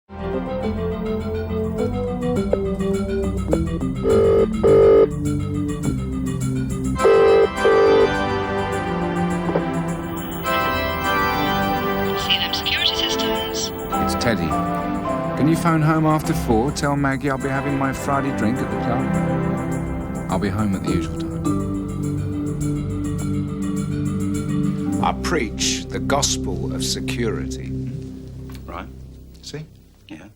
It's Teddy. Can you phone home after 4? Tell Maggie I'll be having my Friday drink at the club. I'll be home at the usual time. I preach the gospel of security. Right. See? Yeah.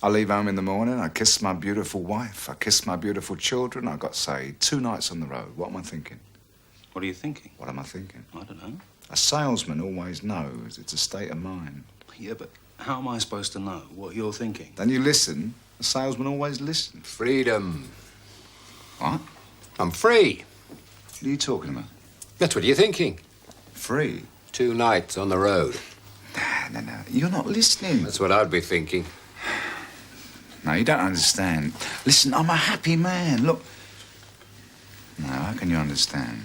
I leave home in the morning, I kiss my beautiful wife, I kiss my beautiful children. I got, say, 2 nights on the road. What am I thinking? What are you thinking? What am I thinking? I don't know. A salesman always knows. It's a state of mind. Yeah, but how am I supposed to know what you're thinking? Then you listen. A salesman always listens. Freedom. What? I'm free. What are you talking about? That's what you're thinking. Free? 2 nights on the road. No. You're not listening. That's what I'd be thinking. No, you don't understand. Listen, I'm a happy man. Look. No, how can you understand?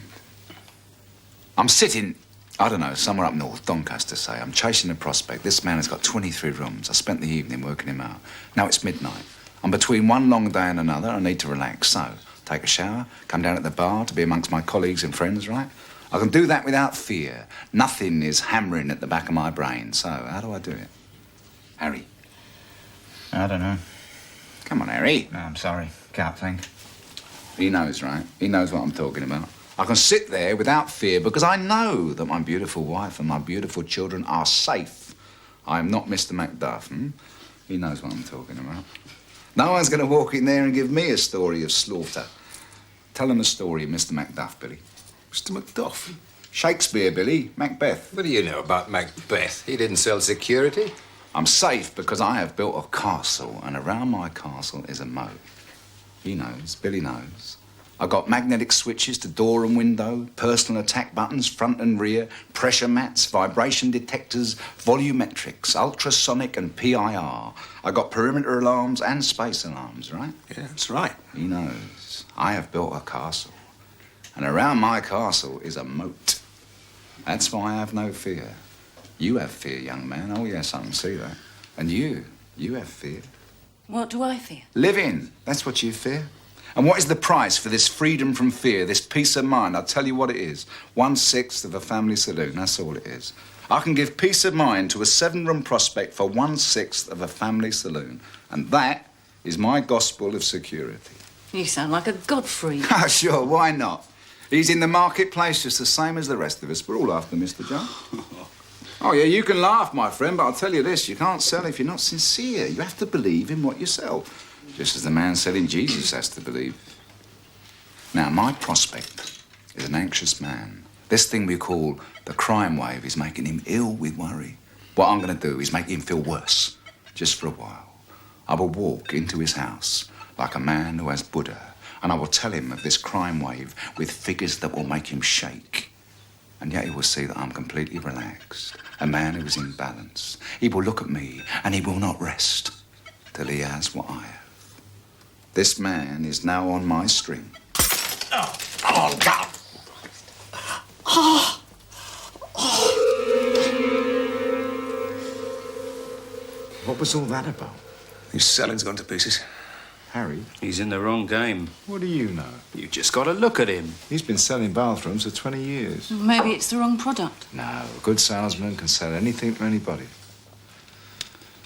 I'm sitting, I don't know, somewhere up north, Doncaster, say. I'm chasing a prospect. This man has got 23 rooms. I spent the evening working him out. Now it's midnight. I'm between one long day and another. I need to relax. So, take a shower, come down at the bar to be amongst my colleagues and friends, right? I can do that without fear. Nothing is hammering at the back of my brain. So, how do I do it? Harry? I don't know. Come on, Harry. No, I'm sorry. Can't think. He knows, right? He knows what I'm talking about. I can sit there without fear because I know that my beautiful wife and my beautiful children are safe. I am not Mr. Macduff. He knows what I'm talking about. No one's going to walk in there and give me a story of slaughter. Tell him the story of Mr. Macduff, Billy. Mr. Macduff? Shakespeare, Billy. Macbeth. What do you know about Macbeth? He didn't sell security. I'm safe because I have built a castle, and around my castle is a moat. He knows. Billy knows. I've got magnetic switches to door and window, personal attack buttons, front and rear, pressure mats, vibration detectors, volumetrics, ultrasonic and PIR. I've got perimeter alarms and space alarms, right? Yeah, that's right. He knows. I have built a castle. And around my castle is a moat. That's why I have no fear. You have fear, young man. Oh, yes, I can see that. And you have fear. What do I fear? Living. That's what you fear. And what is the price for this freedom from fear, this peace of mind? I'll tell you what it is. 1/6 of a family saloon, that's all it is. I can give peace of mind to a 7-room prospect for 1/6 of a family saloon. And that is my gospel of security. You sound like a Godfrey. Ah, sure, why not? He's in the marketplace just the same as the rest of us. We're all after Mr. John. Oh, yeah, you can laugh, my friend, but I'll tell you this. You can't sell if you're not sincere. You have to believe in what you sell. Just as the man selling Jesus has to believe. Now, my prospect is an anxious man. This thing we call the crime wave is making him ill with worry. What I'm going to do is make him feel worse, just for a while. I will walk into his house like a man who has Buddha, and I will tell him of this crime wave with figures that will make him shake. And yet he will see that I'm completely relaxed, a man who is in balance. He will look at me, and he will not rest till he has what I have. This man is now on my string. Oh, God! Oh. What was all that about? His celling's gone to pieces. Harry? He's in the wrong game. What do you know? You just got to look at him. He's been selling bathrooms for 20 years. Maybe it's the wrong product. No, a good salesman can sell anything to anybody.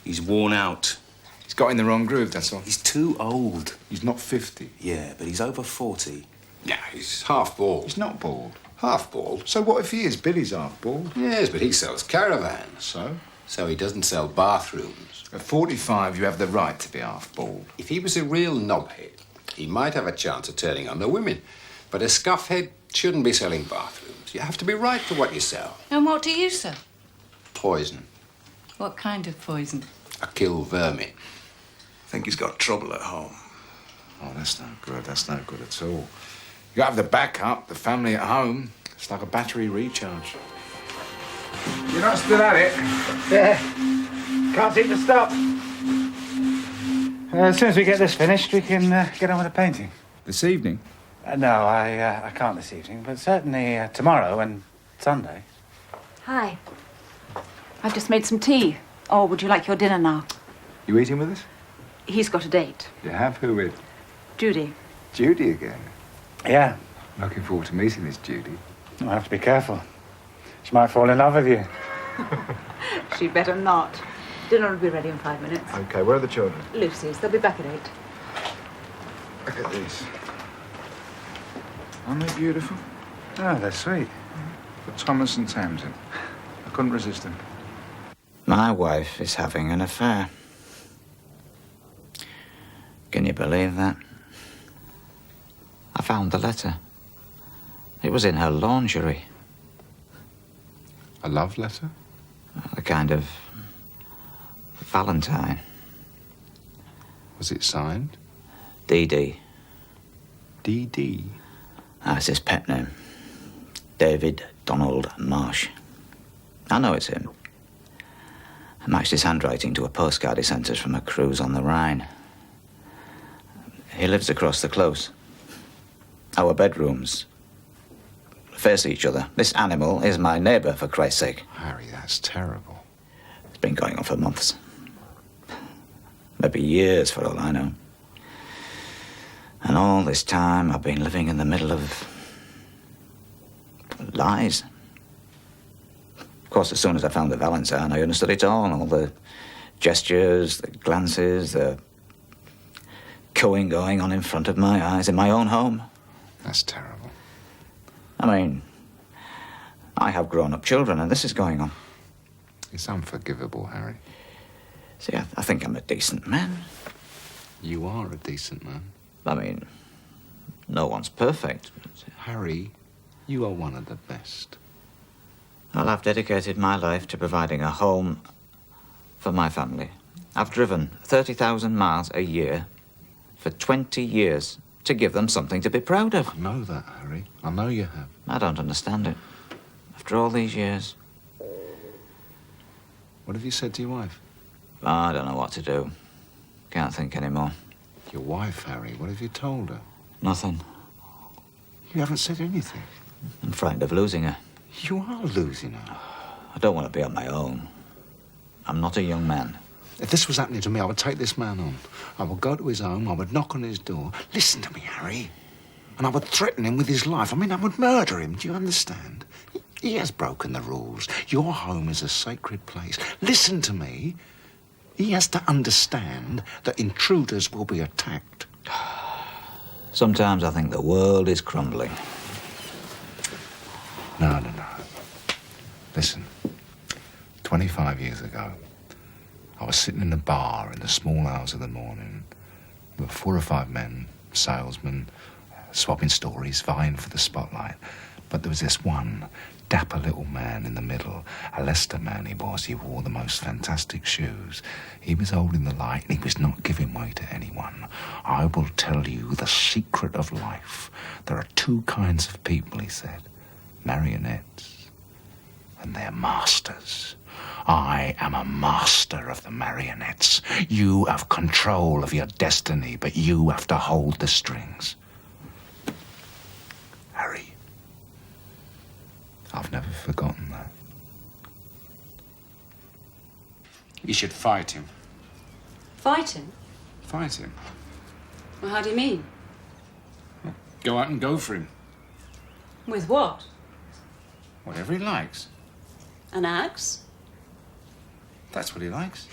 He's worn out. He's got in the wrong groove, that's all. He's too old. He's not 50. Yeah, but he's over 40. Yeah, he's half bald. He's not bald. Half bald? So what if he is? Billy's half bald. Yes, but he sells caravans. So? So he doesn't sell bathrooms. At 45, you have the right to be half bald. If he was a real knobhead, he might have a chance of turning on the women. But a scuffhead shouldn't be selling bathrooms. You have to be right to what you sell. And what do you sell? Poison. What kind of poison? I kill vermin. I think he's got trouble at home. Oh, that's no good. That's no good at all. You have the backup, the family at home. It's like a battery recharge. You're not still at it? Yeah. Can't seem to stop. As soon as we get this finished, we can get on with the painting. This evening? No, I can't this evening, but certainly tomorrow and Sunday. Hi. I've just made some tea. Or would you like your dinner now? You eating with us? He's got a date. You have? Who with? Judy. Judy again? Yeah. Looking forward to meeting this Judy. I'll have to be careful. She might fall in love with you. She'd better not. Dinner will be ready in 5 minutes. Okay, where are the children? Lucy's. They'll be back at 8. Look at these. Aren't they beautiful? Oh, they're sweet. For Thomas and Tamsin. I couldn't resist them. My wife is having an affair. Can you believe that? I found the letter. It was in her lingerie. A love letter? A kind of Valentine. Was it signed? D.D. D.D.? That's his pet name. David Donald Marsh. I know it's him. I matched his handwriting to a postcard he sent us from a cruise on the Rhine. He lives across the close. Our bedrooms face each other. This animal is my neighbour, for Christ's sake. Harry, that's terrible. It's been going on for months. Maybe years, for all I know. And all this time, I've been living in the middle of lies. Of course, as soon as I found the Valentine, I understood it all the gestures, the glances, the cooing going on in front of my eyes in my own home. That's terrible. I mean, I have grown-up children, and this is going on. It's unforgivable, Harry. See, I think I'm a decent man. You are a decent man. I mean, no one's perfect. Harry, you are one of the best. Well, I've dedicated my life to providing a home for my family. I've driven 30,000 miles a year for 20 years to give them something to be proud of. I know that, Harry. I know you have. I don't understand it. After all these years, What have you said to your wife? I don't know what to do. Can't think anymore. Your wife, Harry, what have you told her? Nothing. You haven't said anything. I'm frightened of losing her. You are losing her. I don't want to be on my own. I'm not a young man. If this was happening to me, I would take this man on. I would go to his home, I would knock on his door. Listen to me, Harry. And I would threaten him with his life. I mean, I would murder him. Do you understand? He has broken the rules. Your home is a sacred place. Listen to me. He has to understand that intruders will be attacked. Sometimes I think the world is crumbling. No. Listen. 25 years ago, I was sitting in a bar in the small hours of the morning. There were 4 or 5 men, salesmen, swapping stories, vying for the spotlight. But there was this one dapper little man in the middle, a Leicester man he was. He wore the most fantastic shoes. He was holding the light and he was not giving way to anyone. I will tell you the secret of life. There are 2 kinds of people, he said. Marionettes and their masters. I am a master of the marionettes. You have control of your destiny, but you have to hold the strings. Harry, I've never forgotten that. You should fight him. Fight him? Fight him. Well, how do you mean? Go out and go for him. With what? Whatever he likes. An axe? That's what he likes.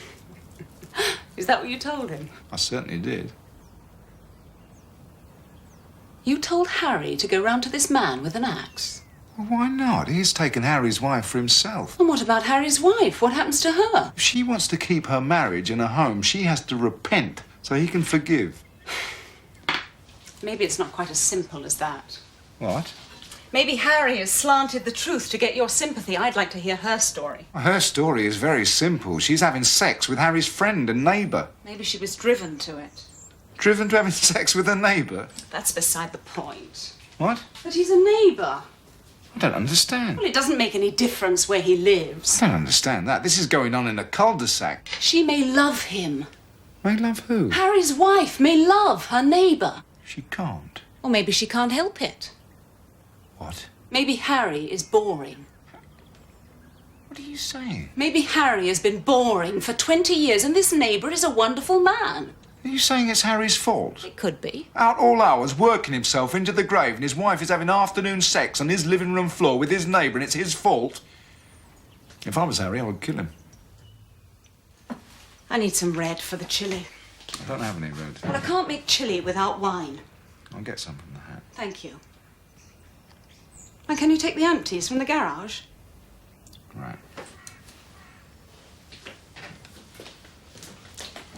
Is that what you told him? I certainly did. You told Harry to go round to this man with an axe? Well, why not? He's taken Harry's wife for himself. And what about Harry's wife? What happens to her? If she wants to keep her marriage and her home, she has to repent so he can forgive. Maybe it's not quite as simple as that. What? Maybe Harry has slanted the truth to get your sympathy. I'd like to hear her story. Her story is very simple. She's having sex with Harry's friend and neighbour. Maybe she was driven to it. Driven to having sex with her neighbour? That's beside the point. What? But he's a neighbour. I don't understand. Well, it doesn't make any difference where he lives. I don't understand that. This is going on in a cul-de-sac. She may love him. May love who? Harry's wife may love her neighbour. She can't. Or maybe she can't help it. What? Maybe Harry is boring. What are you saying? Maybe Harry has been boring for 20 years and this neighbour is a wonderful man. Are you saying it's Harry's fault? It could be. Out all hours, working himself into the grave, and his wife is having afternoon sex on his living room floor with his neighbour, and it's his fault? If I was Harry, I would kill him. I need some red for the chilli. I don't have any red. Well, I can't make chilli without wine. I'll get some from the hat. Thank you. And can you take the empties from the garage? Right.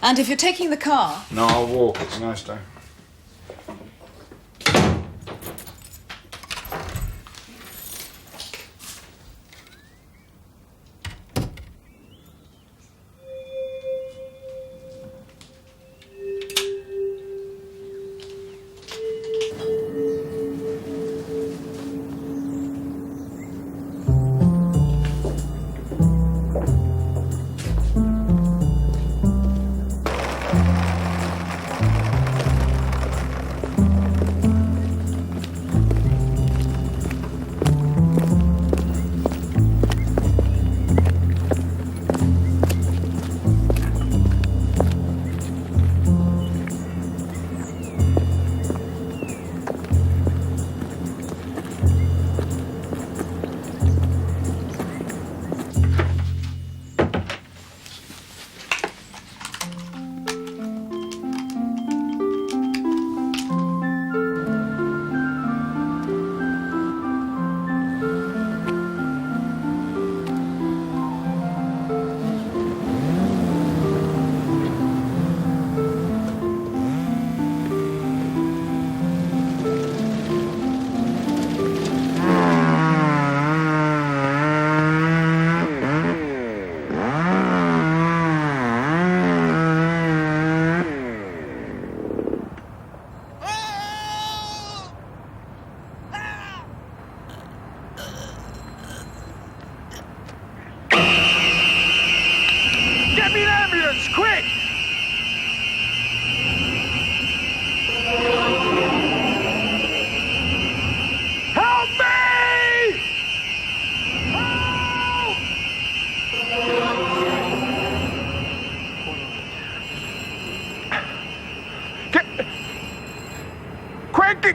And if you're taking the car... No, I'll walk. It's a nice day.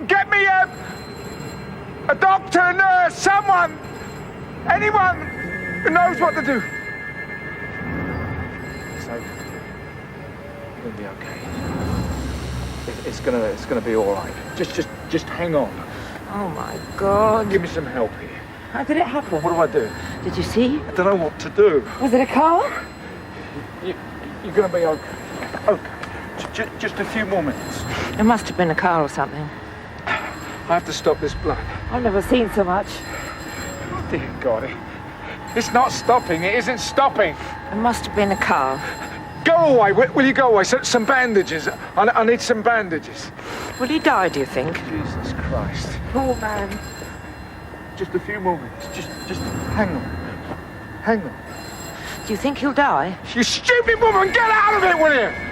Get me a doctor, a nurse, someone, anyone who knows what to do. So, it'll be okay. It's gonna be all right. Just hang on. Oh, my God. Give me some help here. How did it happen? What do I do? Did you see? I don't know what to do. Was it a car? You're gonna be okay. Okay. Just a few more minutes. It must have been a car or something. I have to stop this blood. I've never seen so much. Oh, dear God. It's not stopping. It isn't stopping. It must have been a car. Go away. Will you go away? Some bandages. I need some bandages. Will he die, do you think? Jesus Christ. Poor man. Just a few more minutes. Just hang on. Hang on. Do you think he'll die? You stupid woman! Get out of it, will you?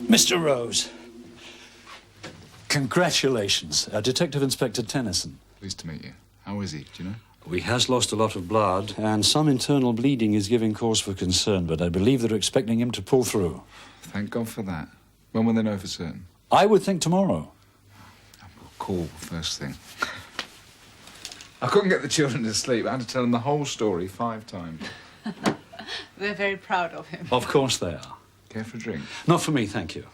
Mr. Rose, congratulations. Detective Inspector Tennyson. Pleased to meet you. How is he? Do you know? He has lost a lot of blood, and some internal bleeding is giving cause for concern, but I believe they're expecting him to pull through. Thank God for that. When will they know for certain? I would think tomorrow. We'll call first thing. I couldn't get the children to sleep. I had to tell them the whole story 5 times. We're very proud of him. Of course they are. Care for a drink? Not for me, thank you.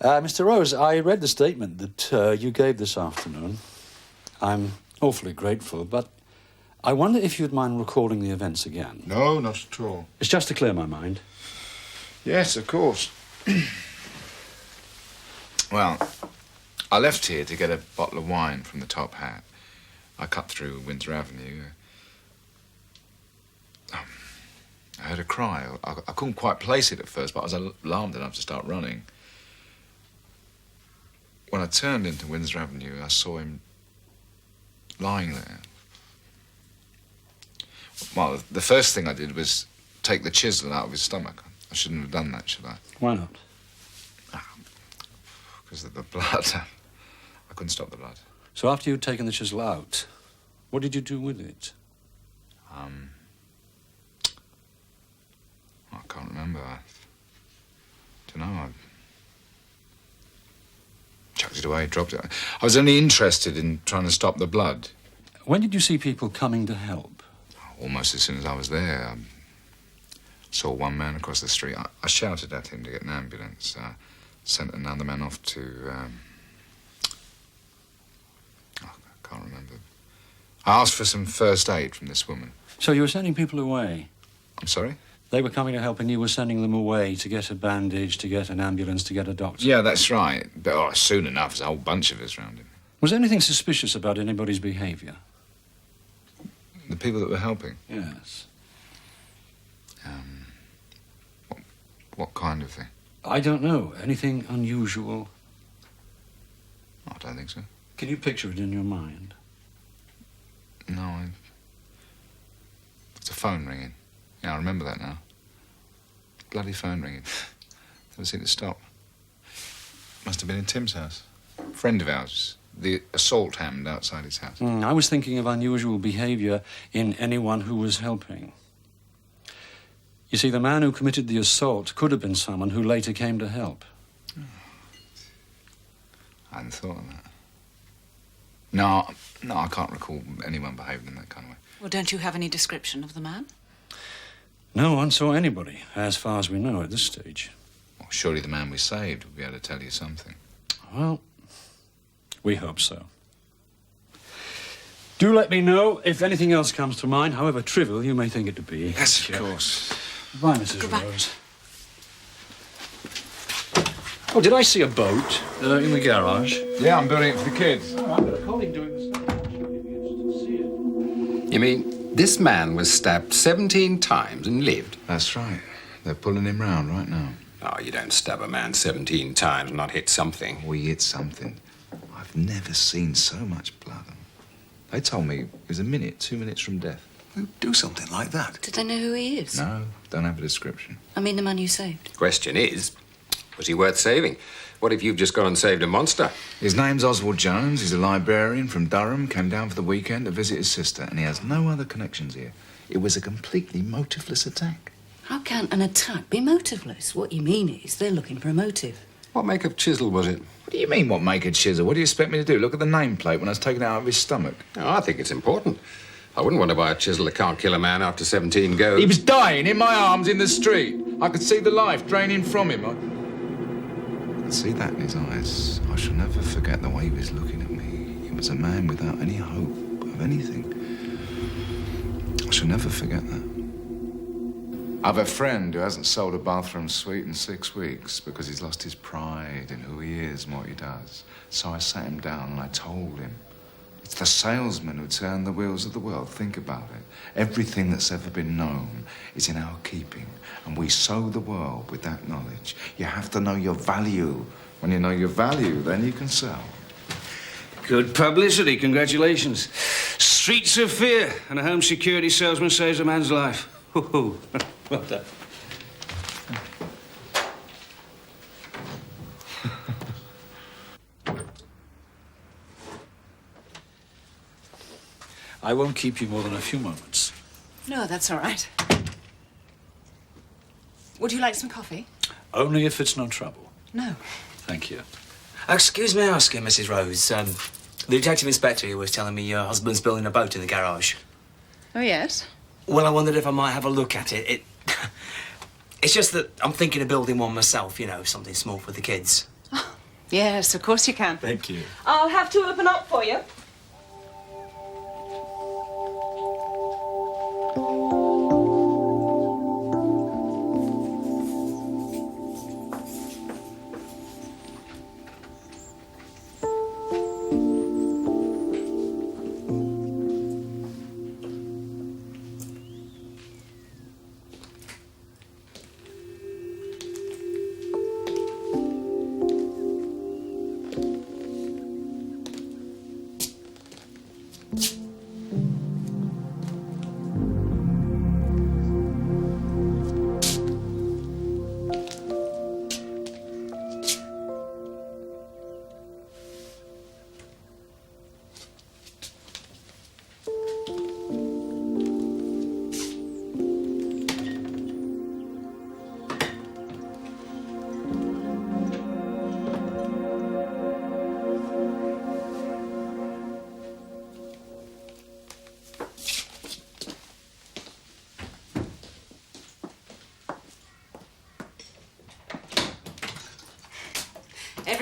Mr. Rose, I read the statement that you gave this afternoon. I'm awfully grateful, but I wonder if you'd mind recalling the events again. No, not at all. It's just to clear my mind. Yes, of course. Well, I left here to get a bottle of wine from the top hat. I cut through Windsor Avenue. I heard a cry. I couldn't quite place it at first, but I was alarmed enough to start running. When I turned into Windsor Avenue, I saw him lying there. Well, the first thing I did was take the chisel out of his stomach. I shouldn't have done that, should I? Why not? Because of the blood. I couldn't stop the blood. So after you'd taken the chisel out, what did you do with it? I can't remember. I don't know. I chucked it away, dropped it. I was only interested in trying to stop the blood. When did you see people coming to help? Almost as soon as I was there. I saw one man across the street. I shouted at him to get an ambulance. Sent another man off to... I can't remember. I asked for some first aid from this woman. So you were sending people away? I'm sorry? They were coming to help and you were sending them away to get a bandage, to get an ambulance, to get a doctor? Yeah, that's right. But soon enough, there's a whole bunch of us round him. Was there anything suspicious about anybody's behaviour? The people that were helping? Yes. What kind of thing? I don't know. Anything unusual? I don't think so. Can you picture it in your mind? No, It's a phone ringing. Yeah, I remember that now. Bloody phone ringing. Never seen it stop. Must have been in Tim's house. Friend of ours. The assault happened outside his house. I was thinking of unusual behaviour in anyone who was helping. You see, the man who committed the assault could have been someone who later came to help. I hadn't thought of that. No, I can't recall anyone behaving in that kind of way. Well, don't you have any description of the man? No one saw anybody, as far as we know at this stage. Well, surely the man we saved would be able to tell you something. Well, we hope so. Do let me know if anything else comes to mind, however trivial you may think it to be. Yes, of course. Goodbye, Mrs. Goodbye. Rose. Oh, did I see a boat in the garage? Yeah, I'm building it for the kids. Oh, I've got a colleague doing the same. I'm sure you'd be interested to see it. You mean this man was stabbed 17 times and lived? That's right. They're pulling him round right now. Oh, you don't stab a man 17 times and not hit something. We hit something. I've never seen so much blood. They told me it was 2 minutes from death. Who'd do something like that? Did they know who he is? No, don't have a description. I mean, the man you saved. Question is, was he worth saving? What if you've just gone and saved a monster? His name's Oswald Jones. He's a librarian from Durham. Came down for the weekend to visit his sister, and he has no other connections here. It was a completely motiveless attack. How can an attack be motiveless? What you mean is they're looking for a motive. What make of chisel was it? What do you mean, what make a chisel? What do you expect me to do? Look at the nameplate when I was taken it out of his stomach. Oh, I think it's important. I wouldn't want to buy a chisel that can't kill a man after 17 goes. He was dying in my arms in the street. I could see the life draining from him. I could see that in his eyes. I shall never forget the way he was looking at me. He was a man without any hope of anything. I shall never forget that. I've a friend who hasn't sold a bathroom suite in 6 weeks because he's lost his pride in who he is and what he does. So I sat him down and I told him, it's the salesmen who turn the wheels of the world. Think about it. Everything that's ever been known is in our keeping, and we sow the world with that knowledge. You have to know your value. When you know your value, then you can sell. Good publicity, congratulations. Streets of fear, and a home security salesman saves a man's life. Well done. I won't keep you more than a few moments. No, that's all right. Would you like some coffee? Only if it's no trouble. No. Thank you. Excuse me asking, Mrs. Rose. The detective inspector here was telling me your husband's building a boat in the garage. Oh, yes? Well, I wondered if I might have a look at it. It's just that I'm thinking of building one myself, you know, something small for the kids. Oh, yes, of course you can. Thank you. I'll have to open up for you.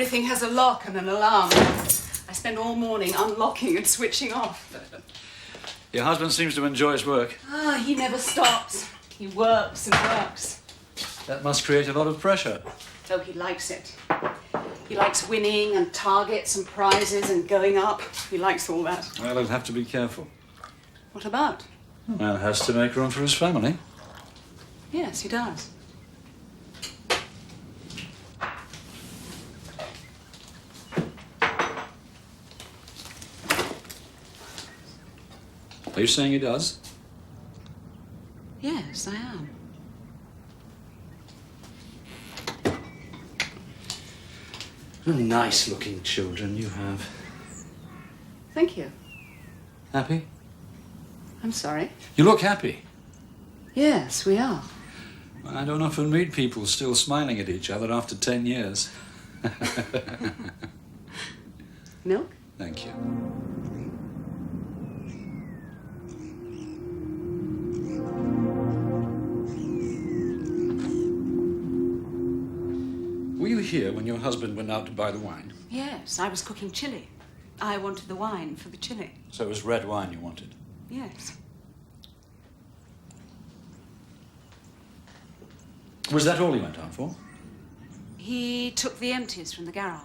Everything has a lock and an alarm. I spend all morning unlocking and switching off. Your husband seems to enjoy his work. Ah, he never stops. He works and works. That must create a lot of pressure. Oh, he likes it. He likes winning and targets and prizes and going up. He likes all that. Well, he'll have to be careful. What about? A man has to make room for his family. Yes, he does. Are you saying he does? Yes, I am. Nice-looking children you have. Thank you. Happy? I'm sorry. You look happy. Yes, we are. I don't often meet people still smiling at each other after 10 years. Milk? Thank you. Were you here when your husband went out to buy the wine? Yes, I was cooking chili. I wanted the wine for the chili. So it was red wine you wanted? Yes. Was that all he went out for? He took the empties from the garage.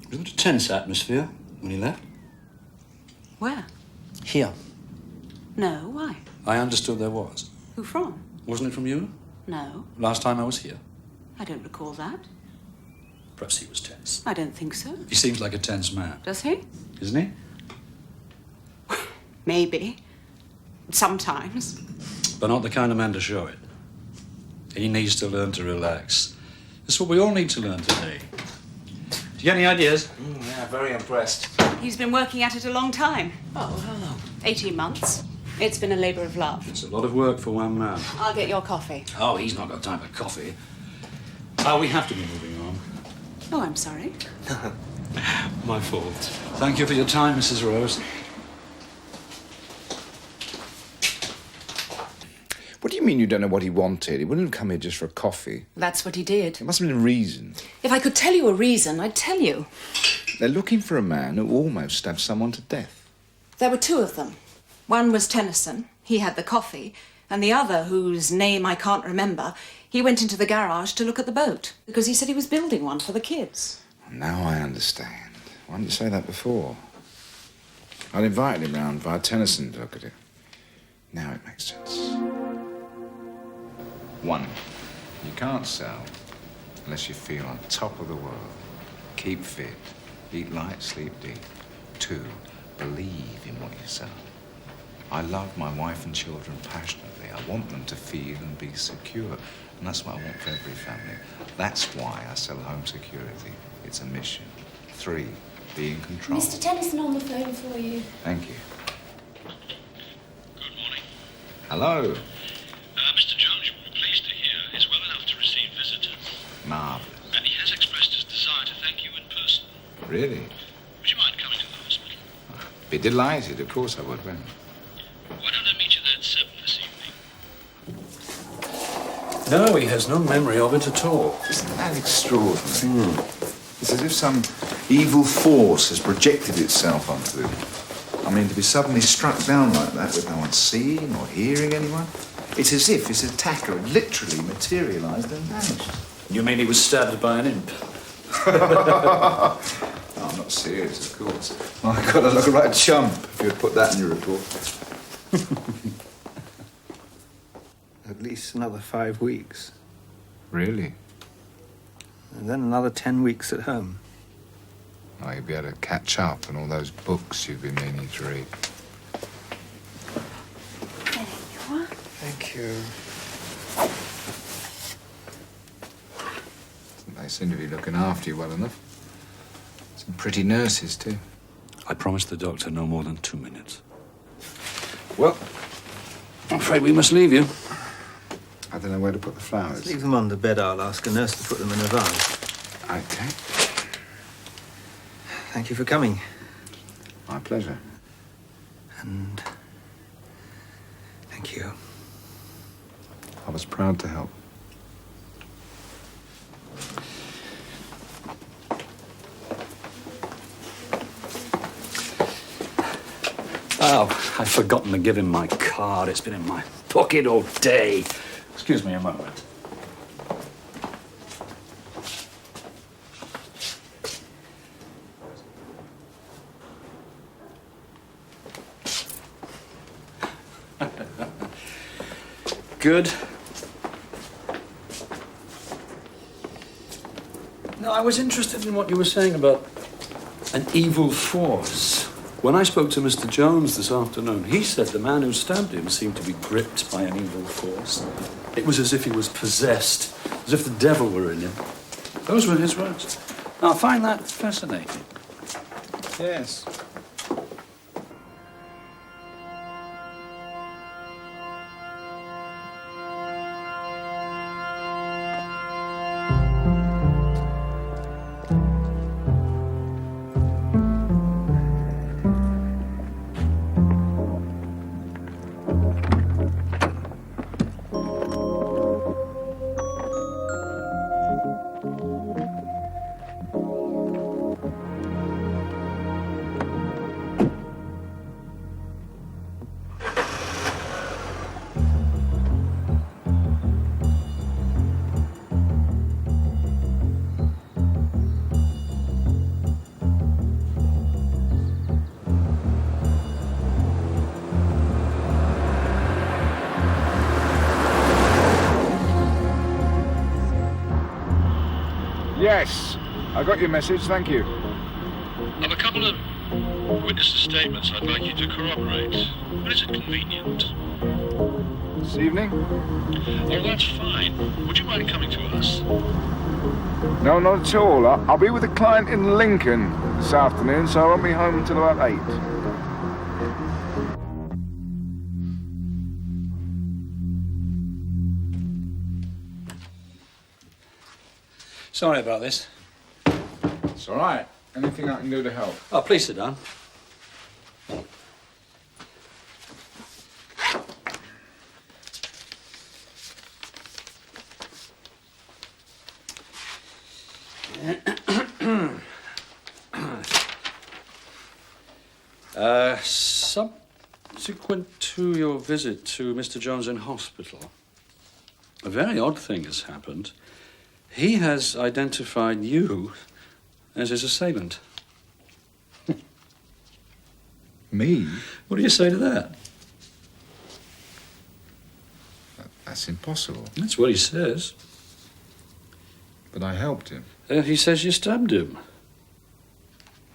Was it a tense atmosphere when he left? Where? Here. No, why? I understood there was. Who from? Wasn't it from you? No, Last time I was here. I don't recall that. Perhaps he was tense. I don't think so. He seems like a tense man. Does he? Isn't he? Maybe. Sometimes. But not the kind of man to show it. He needs to learn to relax. That's what we all need to learn today. Do you get any ideas? Yeah, very impressed. He's been working at it a long time. Oh, how long? 18 months. It's been a labour of love. It's a lot of work for one man. I'll get your coffee. Oh, he's not got time for coffee. Oh, we have to be moving on. Oh, I'm sorry. My fault. Thank you for your time, Mrs. Rose. What do you mean you don't know what he wanted? He wouldn't have come here just for a coffee. That's what he did. There must have been a reason. If I could tell you a reason, I'd tell you. They're looking for a man who almost stabbed someone to death. There were two of them. One was Tennyson. He had the coffee. And the other, whose name I can't remember, he went into the garage to look at the boat because he said he was building one for the kids. Now I understand. Why didn't you say that before? I'd invited him round via Tennyson to look at it. Now it makes sense. 1, you can't sell unless you feel on top of the world. Keep fit, eat light, sleep deep. 2, believe in what you sell. I love my wife and children passionately. I want them to feel and be secure. And that's what I want for every family. That's why I sell home security. It's a mission. 3, be in control. Mr. Tennyson on the phone for you. Thank you. Good morning. Hello. Mr. Jones, you will be pleased to hear, is well enough to receive visitors. Marvellous. And he has expressed his desire to thank you in person. Really? Would you mind coming to the hospital? Be delighted. Of course I would. When? Why don't I meet you there at 7 this evening? No, he has no memory of it at all. Isn't that extraordinary? It's as if some evil force has projected itself onto him. I mean, to be suddenly struck down like that with no one seeing or hearing anyone, it's as if his attacker had literally materialised and vanished. You mean he was stabbed by an imp? No, I'm not serious, of course. My God, I look a right chump if you'd put that in your report. At least another 5 weeks. Really? And then another 10 weeks at home. Oh, you'll be able to catch up on all those books you've been meaning to read. There you are. Thank you. They seem to be looking after you well enough. Some pretty nurses, too. I promised the doctor no more than 2 minutes. Well, I'm afraid we must leave you. I don't know where to put the flowers. Leave them on the bed. I'll ask a nurse to put them in a vase. Okay. Thank you for coming. My pleasure. And thank you. I was proud to help. Oh, I've forgotten to give him my card. It's been in my pocket all day. Excuse me a moment. Good. No, I was interested in what you were saying about an evil force. When I spoke to Mr. Jones this afternoon, he said the man who stabbed him seemed to be gripped by an evil force. It was as if he was possessed, as if the devil were in him. Those were his words. Now, I find that fascinating. Yes. Yes, I got your message, thank you. I've a couple of witnesses' statements I'd like you to corroborate. When is it convenient? This evening? Oh, that's fine. Would you mind coming to us? No, not at all. I'll be with a client in Lincoln this afternoon, so I won't be home until about 8. Sorry about this. It's all right. Anything I can do to help? Oh, please sit down. Subsequent to your visit to Mr. Jones in hospital, a very odd thing has happened. He has identified you as his assailant. Me? What do you say to that? That's impossible. That's what he says. But I helped him. He says you stabbed him.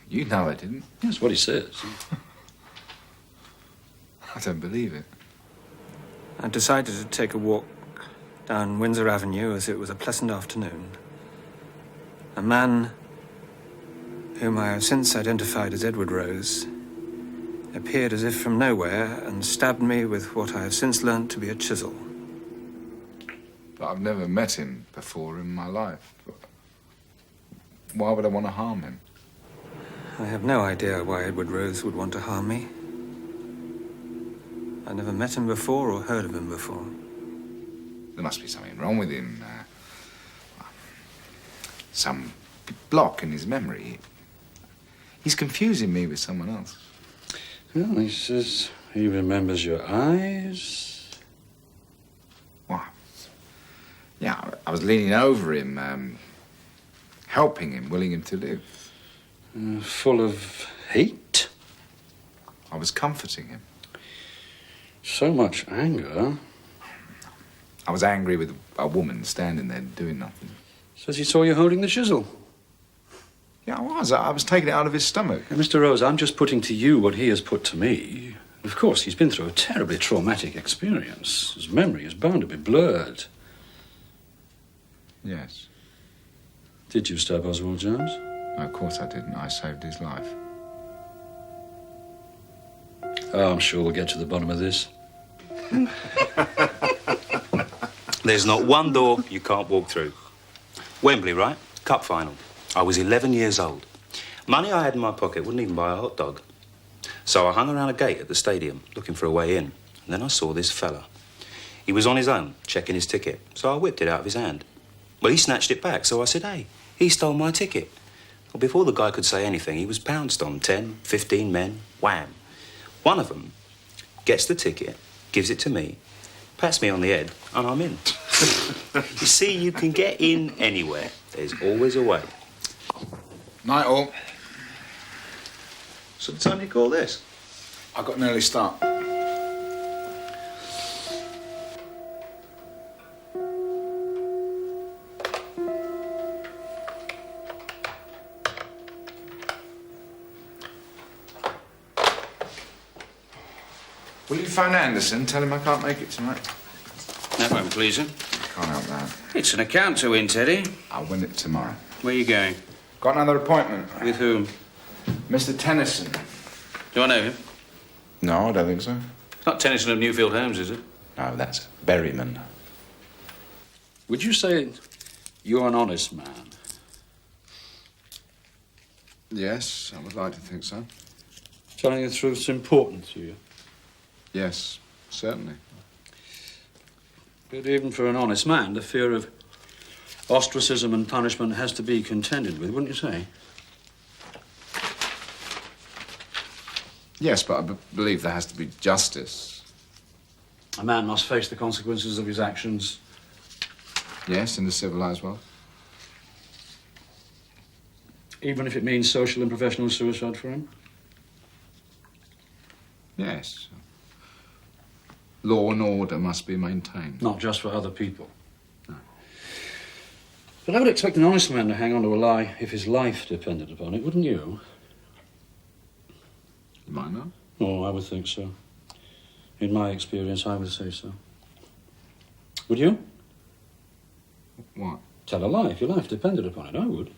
You know I didn't. That's what he says. I don't believe it. I decided to take a walk down Windsor Avenue as it was a pleasant afternoon. A man, whom I have since identified as Edward Rose, appeared as if from nowhere and stabbed me with what I have since learnt to be a chisel. But I've never met him before in my life. Why would I want to harm him? I have no idea why Edward Rose would want to harm me. I never met him before or heard of him before. There must be something wrong with him. Some block in his memory. He's confusing me with someone else. Well, he says he remembers your eyes. What? Yeah, I was leaning over him, helping him, willing him to live. Full of hate? I was comforting him. So much anger. I was angry with a woman standing there doing nothing. Says he saw you holding the chisel. Yeah, I was. I was taking it out of his stomach. Mr. Rose, I'm just putting to you what he has put to me. Of course, he's been through a terribly traumatic experience. His memory is bound to be blurred. Yes. Did you stab Oswald Jones? No, of course I didn't. I saved his life. Oh, I'm sure we'll get to the bottom of this. There's not one door you can't walk through. Wembley, right? Cup final. I was 11 years old. Money I had in my pocket wouldn't even buy a hot dog. So I hung around a gate at the stadium, looking for a way in. And then I saw this fella. He was on his own, checking his ticket, so I whipped it out of his hand. Well, he snatched it back, so I said, hey, he stole my ticket. Well, before the guy could say anything, he was pounced on. 10, 15 men, wham. One of them gets the ticket, gives it to me, pats me on the head, and I'm in. You see, you can get in anywhere. There's always a way. Night all. So what time do you call this? I got an early start. Will you phone Anderson? Tell him I can't make it tonight. That won't please him. Can't help that. It's an account to win, Teddy. I'll win it tomorrow. Where are you going? Got another appointment. With whom? Mr. Tennyson. Do I know him? No, I don't think so. It's not Tennyson of Newfield Homes, is it? No, that's Berryman. Would you say you're an honest man? Yes, I would like to think so. Telling the truth's important to you? Yes, certainly. But even for an honest man, the fear of ostracism and punishment has to be contended with, wouldn't you say? Yes, but I believe there has to be justice. A man must face the consequences of his actions. Yes, in the civilized world. Even if it means social and professional suicide for him? Yes. Law and order must be maintained. Not just for other people. No. But I would expect an honest man to hang on to a lie if his life depended upon it, wouldn't you? You might not. Oh, I would think so. In my experience, I would say so. Would you? What? Tell a lie if your life depended upon it. I would.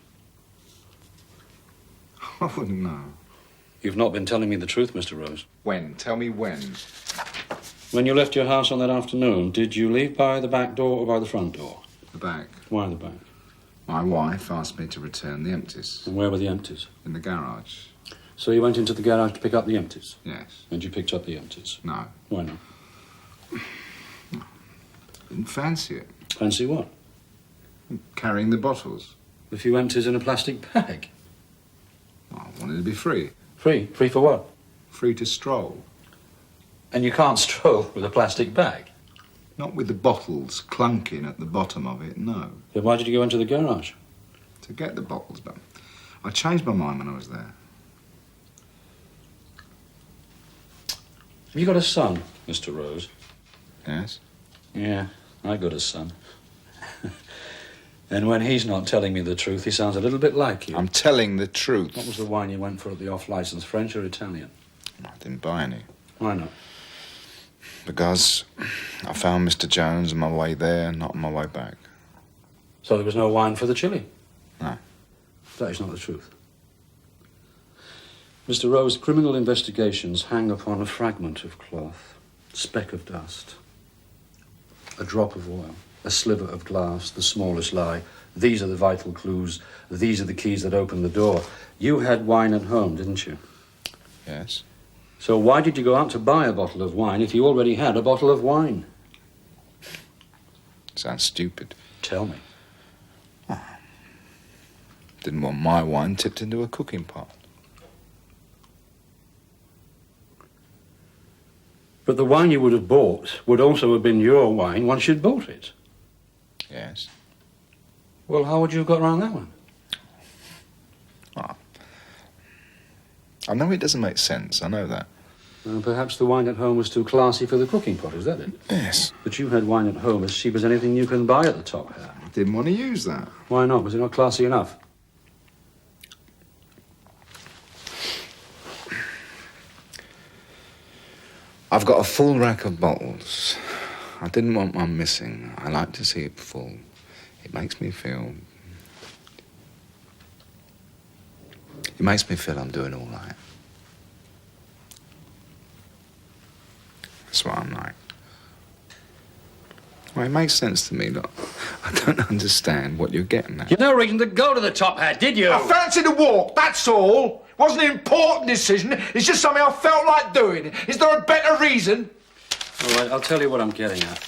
I wouldn't know. You've not been telling me the truth, Mr. Rose. When? Tell me when. When you left your house on that afternoon, did you leave by the back door or by the front door? The back. Why the back? My wife asked me to return the empties. And where were the empties? In the garage. So you went into the garage to pick up the empties? Yes. And you picked up the empties? No. Why not? Didn't fancy it. Fancy what? Carrying the bottles. A few empties in a plastic bag? I wanted to be free. Free? Free for what? Free to stroll. And you can't stroll with a plastic bag? Not with the bottles clunking at the bottom of it, no. Then why did you go into the garage? To get the bottles, but I changed my mind when I was there. Have you got a son, Mr. Rose? Yes. Yeah, I got a son. And when he's not telling me the truth, he sounds a little bit like you. I'm telling the truth. What was the wine you went for at the off-licence, French or Italian? I didn't buy any. Why not? Because I found Mr. Jones on my way there, not on my way back. So there was no wine for the chili? No. That is not the truth. Mr. Rose, criminal investigations hang upon a fragment of cloth, speck of dust, a drop of oil, a sliver of glass, the smallest lie. These are the vital clues. These are the keys that open the door. You had wine at home, didn't you? Yes. So why did you go out to buy a bottle of wine if you already had a bottle of wine? Sounds stupid. Tell me. Didn't want my wine tipped into a cooking pot. But the wine you would have bought would also have been your wine once you'd bought it. Yes. Well, how would you have got around that one? Oh. I know it doesn't make sense, I know that. Perhaps the wine at home was too classy for the cooking pot, is that it? Yes. But you had wine at home as cheap as anything you can buy at the top hat. I didn't want to use that. Why not? Was it not classy enough? I've got a full rack of bottles. I didn't want one missing. I like to see it full. It makes me feel... It makes me feel I'm doing all right. That's what I'm like. Well, it makes sense to me, look. I don't understand what you're getting at. You've no reason to go to the top hat, did you? I fancied a walk, that's all. It wasn't an important decision. It's just something I felt like doing. Is there a better reason? All right, I'll tell you what I'm getting at.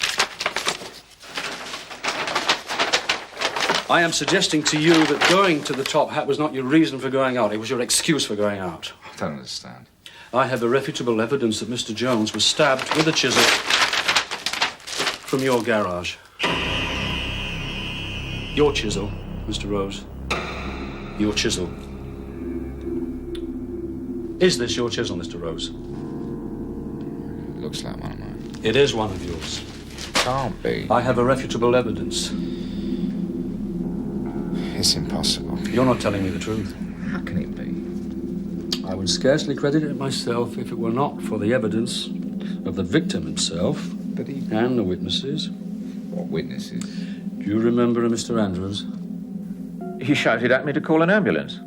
I am suggesting to you that going to the top hat was not your reason for going out. It was your excuse for going out. I don't understand. I have irrefutable evidence that Mr. Jones was stabbed with a chisel from your garage. Your chisel, Mr. Rose. Your chisel. Is this your chisel, Mr. Rose? It looks like one of mine. It is one of yours. Can't be. I have irrefutable evidence. It's impossible. You're not telling me the truth. How can it be? I would scarcely credit it myself if it were not for the evidence of the victim himself and the witnesses. What witnesses? Do you remember Mr. Andrews? He shouted at me to call an ambulance.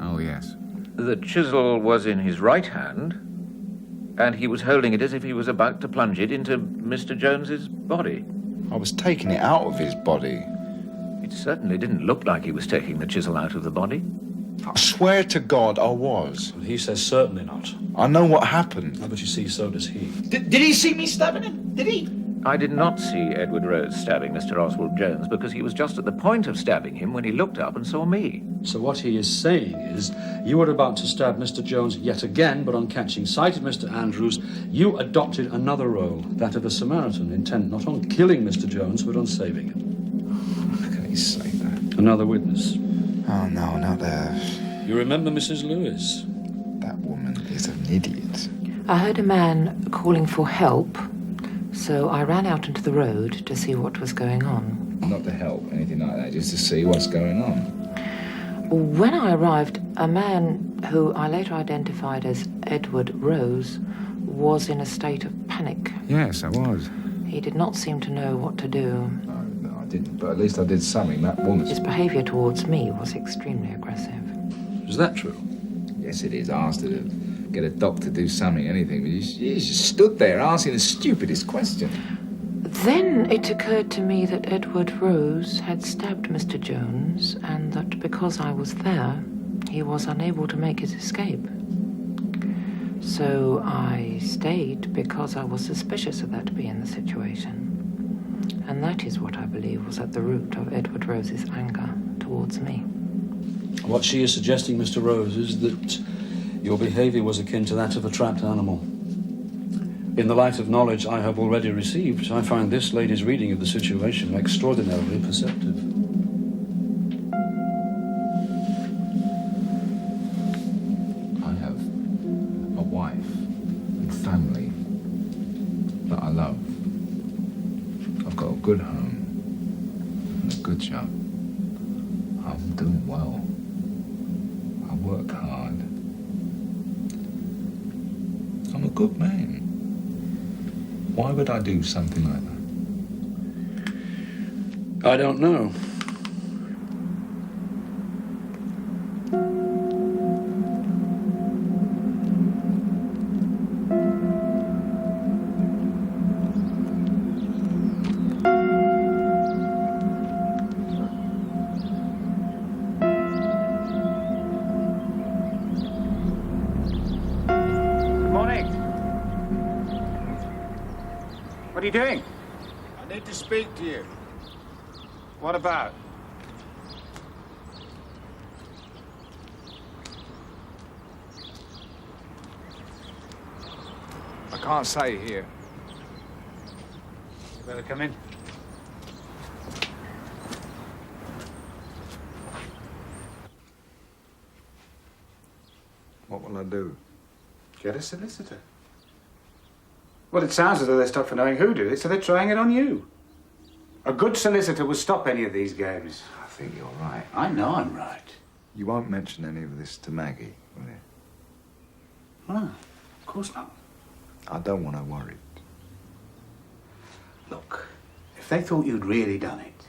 Oh, yes. The chisel was in his right hand, and he was holding it as if he was about to plunge it into Mr. Jones's body. I was taking it out of his body. It certainly didn't look like he was taking the chisel out of the body. I swear to God I was. He says certainly not. I know what happened. But you see, so does he. Did he see me stabbing him? Did he? I did not see Edward Rose stabbing Mr. Oswald Jones because he was just at the point of stabbing him when he looked up and saw me. So what he is saying is, you were about to stab Mr. Jones yet again, but on catching sight of Mr. Andrews, you adopted another role, that of a Samaritan, intent not on killing Mr. Jones, but on saving him. How can he say that? Another witness. Oh, no, not there. You remember Mrs. Lewis? That woman is an idiot. I heard a man calling for help, so I ran out into the road to see what was going on. Not to help, anything like that, just to see what's going on. When I arrived, a man who I later identified as Edward Rose was in a state of panic. Yes, I was. He did not seem to know what to do. No, I didn't, but at least I did something. That woman. His behaviour towards me was extremely aggressive. Is that true? Yes, it is. I asked her to get a doctor to do something, anything, but she just stood there asking the stupidest question. Then it occurred to me that Edward Rose had stabbed Mr. Jones, and that because I was there, he was unable to make his escape. So I stayed because I was suspicious of that being the situation. And that is what I believe was at the root of Edward Rose's anger towards me. What she is suggesting, Mr. Rose, is that your behaviour was akin to that of a trapped animal. In the light of knowledge I have already received, I find this lady's reading of the situation extraordinarily perceptive. I have a wife and family that I love. I've got a good home and a good job. I'm doing well. I work hard. I'm a good man. Why would I do something like that? I don't know. What are you doing? I need to speak to you. What about? I can't say here. You better come in. What will I do? Get a solicitor. Well, it sounds as though they're stuck for knowing who did it, so they're trying it on you. A good solicitor would stop any of these games. I think you're right. I know I'm right. You won't mention any of this to Maggie, will you? No, of course not. I don't want her worried. Look, if they thought you'd really done it,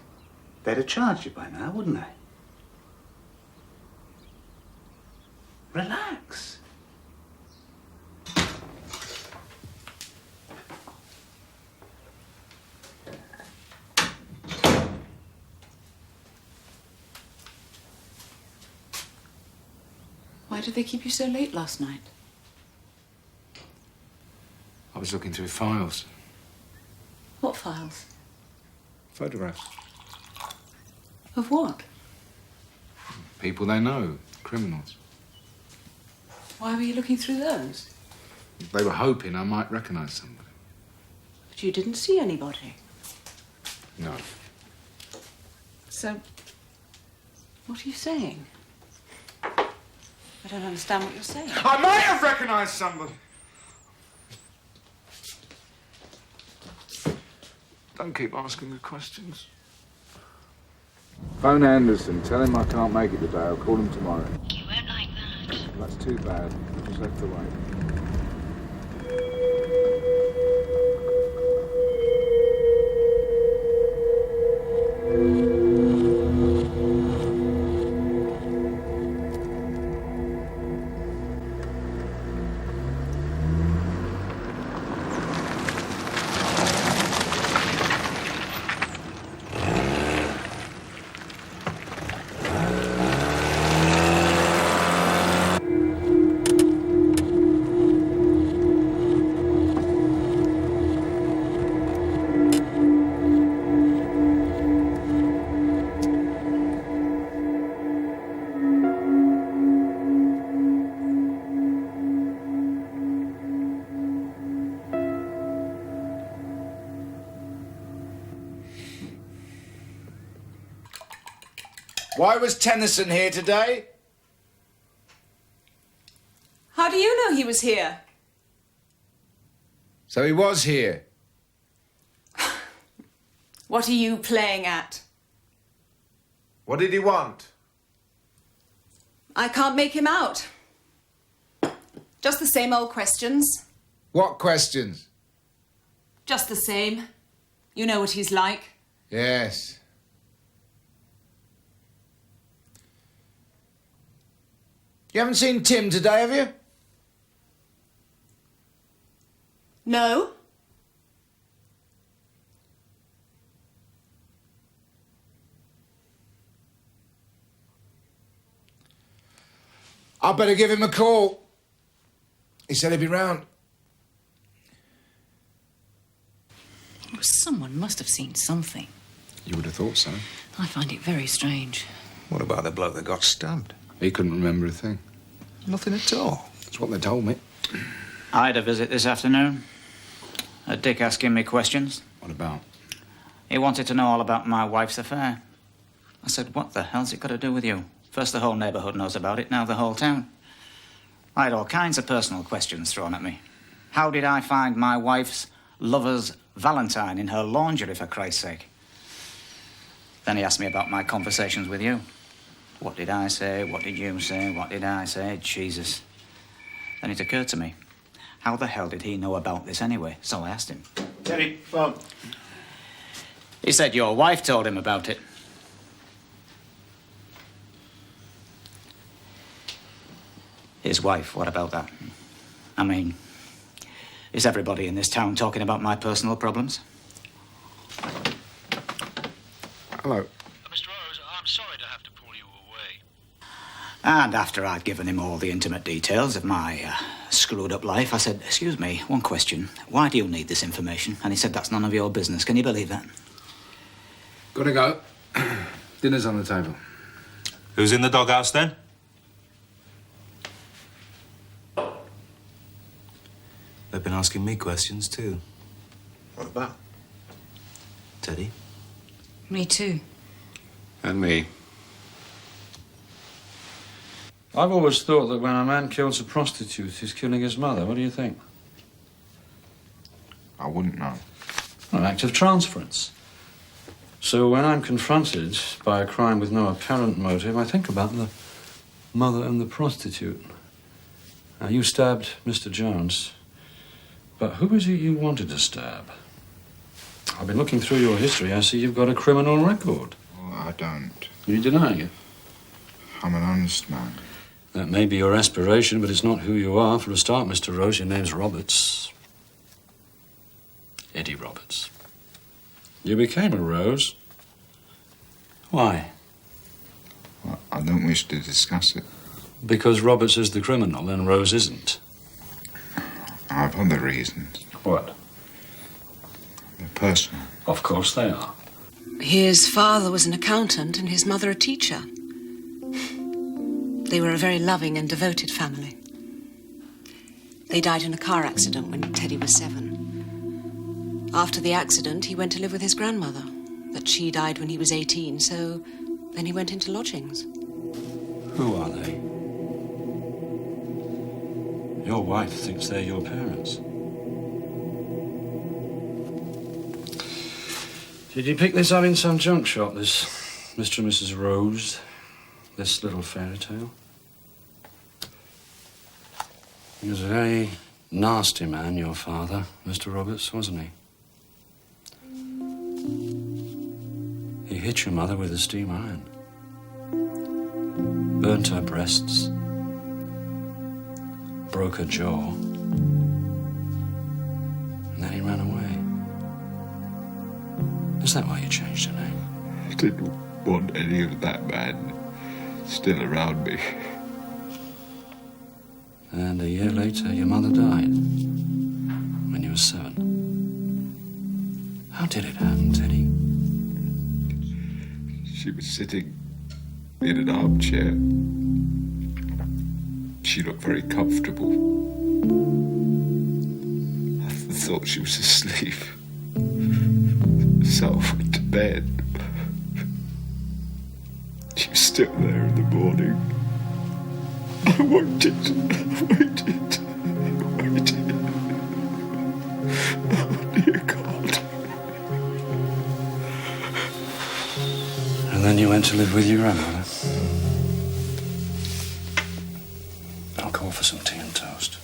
they'd have charged you by now, wouldn't they? Relax. Why did they keep you so late last night? I was looking through files. What files? Photographs. Of what? People they know, criminals. Why were you looking through those? They were hoping I might recognise somebody. But you didn't see anybody. No. So, what are you saying? I don't understand what you're saying. I might have recognised somebody. Don't keep asking me questions. Phone Anderson. Tell him I can't make it today. I'll call him tomorrow. You won't like that. That's too bad. I just have to wait. Why was Tennyson here today? How do you know he was here? So he was here. What are you playing at? What did he want? I can't make him out. Just the same old questions. What questions? Just the same. You know what he's like. Yes. You haven't seen Tim today, have you? No. I better give him a call. He said he'd be round. Well, someone must have seen something. You would have thought so. I find it very strange. What about the bloke that got stabbed? He couldn't remember a thing. Nothing at all. That's what they told me. I had a visit this afternoon. A Dick asking me questions. What about? He wanted to know all about my wife's affair. I said, what the hell's it got to do with you? First the whole neighbourhood knows about it, now the whole town. I had all kinds of personal questions thrown at me. How did I find my wife's lover's Valentine in her lingerie, for Christ's sake? Then he asked me about my conversations with you. What did I say? What did you say? What did I say? Jesus. Then it occurred to me, how the hell did he know about this anyway? So I asked him. Terry, phone. He said your wife told him about it. His wife, what about that? I mean, is everybody in this town talking about my personal problems? Hello. Mr. Rose, I'm sorry to have to pull you away. And after I'd given him all the intimate details of my screwed up life, I said, excuse me, one question. Why do you need this information? And he said, that's none of your business. Can you believe that? Gotta go. Dinner's on the table. Who's in the doghouse then? They've been asking me questions too. What about? Teddy? Me too. And me. I've always thought that when a man kills a prostitute, he's killing his mother. What do you think? I wouldn't know. An act of transference. So when I'm confronted by a crime with no apparent motive, I think about the mother and the prostitute. Now, you stabbed Mr. Jones, but who is it you wanted to stab? I've been looking through your history. I see you've got a criminal record. Well, I don't. You denying it? I'm an honest man. That may be your aspiration, but it's not who you are. For a start, Mr. Rose, your name's Roberts. Eddie Roberts. You became a Rose. Why? Well, I don't wish to discuss it. Because Roberts is the criminal and Rose isn't. I've other reasons. What? They're personal. Of course they are. His father was an accountant and his mother a teacher. They were a very loving and devoted family. They died in a car accident when Teddy was 7. After the accident, he went to live with his grandmother. But she died when he was 18, so then he went into lodgings. Who are they? Your wife thinks they're your parents. Did you pick this up in some junk shop, this Mr. and Mrs. Rose? This little fairy tale? He was a very nasty man, your father, Mr. Roberts, wasn't he? He hit your mother with a steam iron. Burnt her breasts. Broke her jaw. And then he ran away. Is that why you changed your name? I didn't want any of that man still around me. And a year later, your mother died. When you were 7. How did it happen, Teddy? She was sitting in an armchair. She looked very comfortable. I thought she was asleep. So I went to bed. She was still there in the morning. I waited. Oh, dear God. And then you went to live with your grandmother. I'll call for some tea and toast.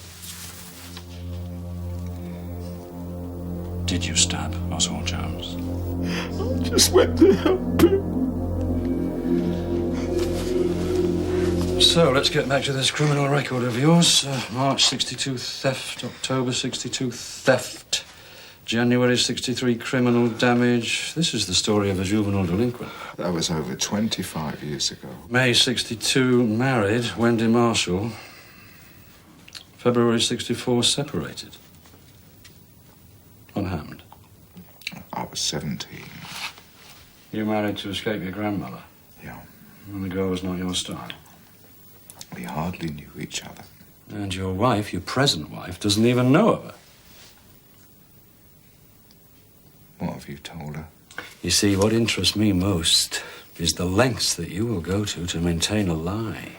Did you stab Oswald Jones? I just went to help him. So, let's get back to this criminal record of yours. March 62 theft, October 62 theft, January 63 criminal damage. This is the story of a juvenile delinquent. That was over 25 years ago. May 62 married, Wendy Marshall. February 64 separated. What happened? I was 17. You married to escape your grandmother? Yeah. And the girl was not your style? We hardly knew each other. And your wife, your present wife, doesn't even know of her. What have you told her? You see, what interests me most is the lengths that you will go to maintain a lie.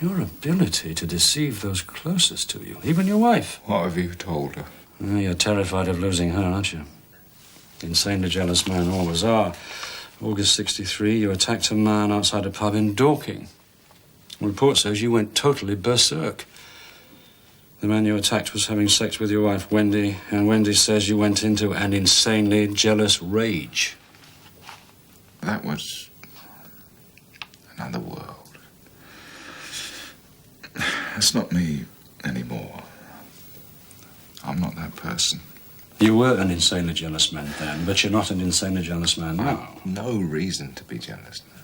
Your ability to deceive those closest to you, even your wife. What have you told her? Well, you're terrified of losing her, aren't you? Insanely jealous man always are. August 63, you attacked a man outside a pub in Dorking. The report says you went totally berserk. The man you attacked was having sex with your wife, Wendy, and Wendy says you went into an insanely jealous rage. That was another world. That's not me anymore. I'm not that person. You were an insanely jealous man then, but you're not an insanely jealous man now. No reason to be jealous now.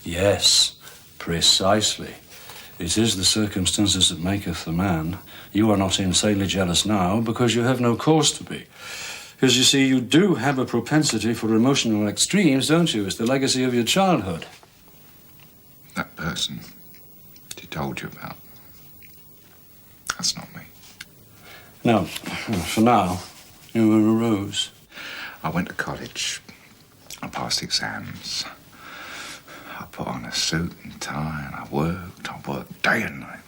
Yes, precisely. It is the circumstances that maketh the man. You are not insanely jealous now because you have no cause to be. Because, you see, you do have a propensity for emotional extremes, don't you? It's the legacy of your childhood. That person she told you about, that's not me. No, for now, you were a rose. I went to college. I passed exams. I put on a suit and tie and I worked day and night.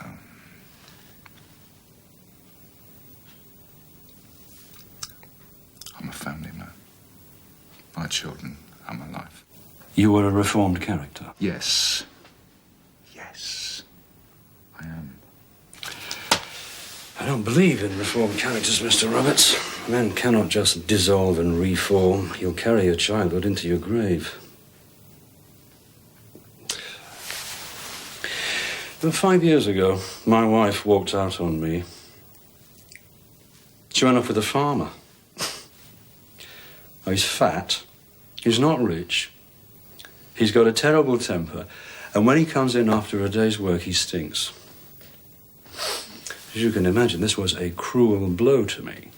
I'm a family man. My children are my life. You were a reformed character? Yes. Yes. I am. I don't believe in reformed characters, Mr. Roberts. Men cannot just dissolve and reform. You'll carry your childhood into your grave. But 5 years ago, my wife walked out on me. She went off with a farmer. Oh, he's fat. He's not rich. He's got a terrible temper. And when he comes in after a day's work, he stinks. As you can imagine, this was a cruel blow to me.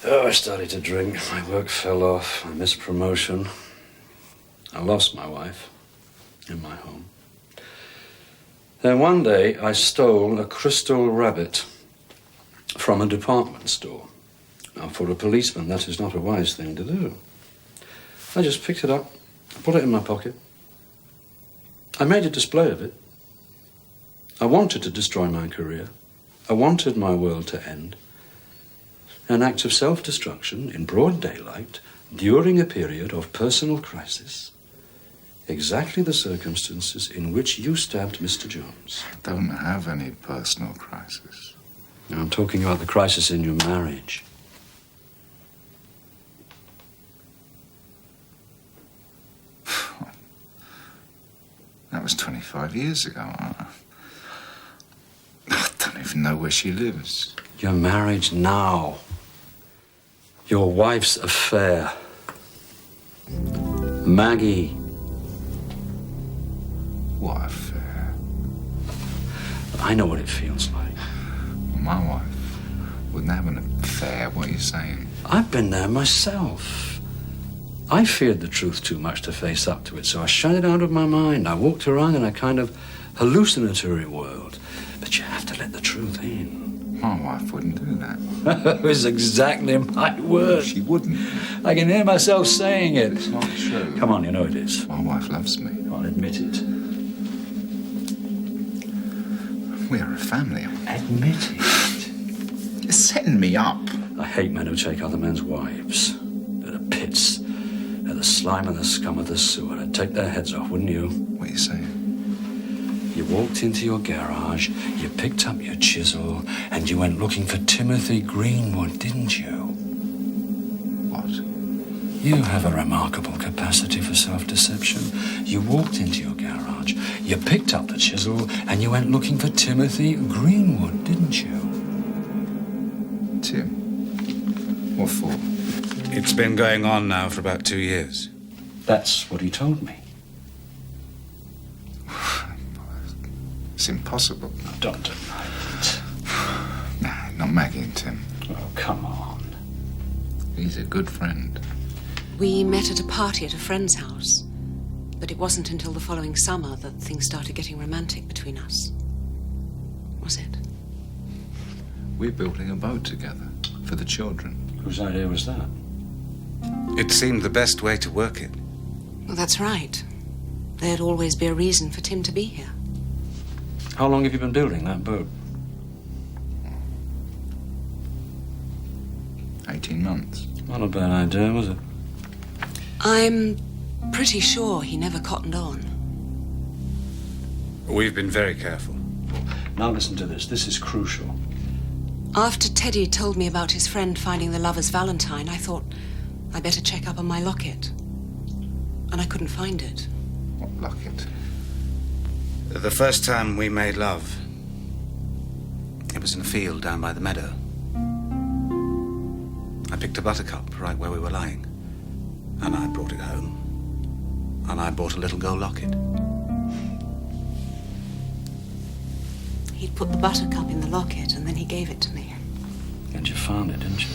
Oh, I started to drink. My work fell off. I missed promotion. I lost my wife in my home. Then one day I stole a crystal rabbit from a department store. Now, for a policeman, that is not a wise thing to do. I just picked it up, put it in my pocket. I made a display of it. I wanted to destroy my career. I wanted my world to end. An act of self-destruction in broad daylight during a period of personal crisis. Exactly the circumstances in which you stabbed Mr. Jones. I don't have any personal crisis. Now, I'm talking about the crisis in your marriage. That was 25 years ago. I don't even know where she lives. Your marriage now. Your wife's affair. Maggie. What affair? I know what it feels like. My wife wouldn't have an affair. What are you saying? I've been there myself. I feared the truth too much to face up to it, so I shut it out of my mind. I walked around in a kind of hallucinatory world. But you have to let the truth in. My wife wouldn't do that. That was exactly my word. She wouldn't. I can hear myself saying it. It's not true. Come on, you know it is. My wife loves me. I'll admit it. We're a family. Admit it. You're setting me up. I hate men who take other men's wives. They're the pits. They're the slime and the scum of the sewer. I'd take their heads off, wouldn't you? What are you saying? You walked into your garage, you picked up your chisel, and you went looking for Timothy Greenwood, didn't you? What? You have a remarkable capacity for self-deception. You walked into your garage, you picked up the chisel, and you went looking for Timothy Greenwood, didn't you? Tim? What for? It's been going on now for about 2 years. That's what he told me. It's impossible. No, don't deny it. Nah, not Maggie and Tim. Oh, come on. He's a good friend. We met at a party at a friend's house, but it wasn't until the following summer that things started getting romantic between us. Was it? We're building a boat together for the children. Whose idea was that? It seemed the best way to work it. Well, that's right. There'd always be a reason for Tim to be here. How long have you been building that boat? 18 months. Not a bad idea, was it? I'm pretty sure he never cottoned on. We've been very careful. Now listen to this. This is crucial. After Teddy told me about his friend finding the lover's valentine, I thought I'd better check up on my locket. And I couldn't find it. What locket? The first time we made love, it was in a field down by the meadow. I picked a buttercup right where we were lying, and I brought it home. And I bought a little gold locket. He'd put the buttercup in the locket, and then he gave it to me. And you found it, didn't you?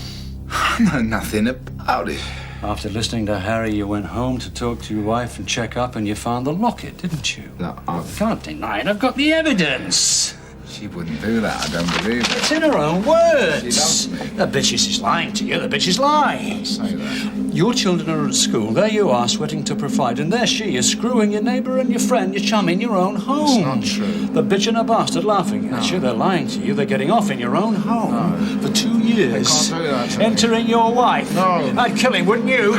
I know nothing about it. After listening to Harry, you went home to talk to your wife and check up, and you found the locket, didn't you? No, I can't deny it. I've got the evidence. She wouldn't do that. I don't believe it. It's in her own words. She loves me. The bitch is lying to you. The bitch is lying. Don't say that. Your children are at school. There you are, sweating to provide. And there she is, screwing your neighbour and your friend, your chum, in your own home. It's not true. The bitch and a bastard laughing at you. They're lying to you. They're getting off in your own home. For 2 years. They can't do that to me. Entering your wife. No. I'd kill him, wouldn't you?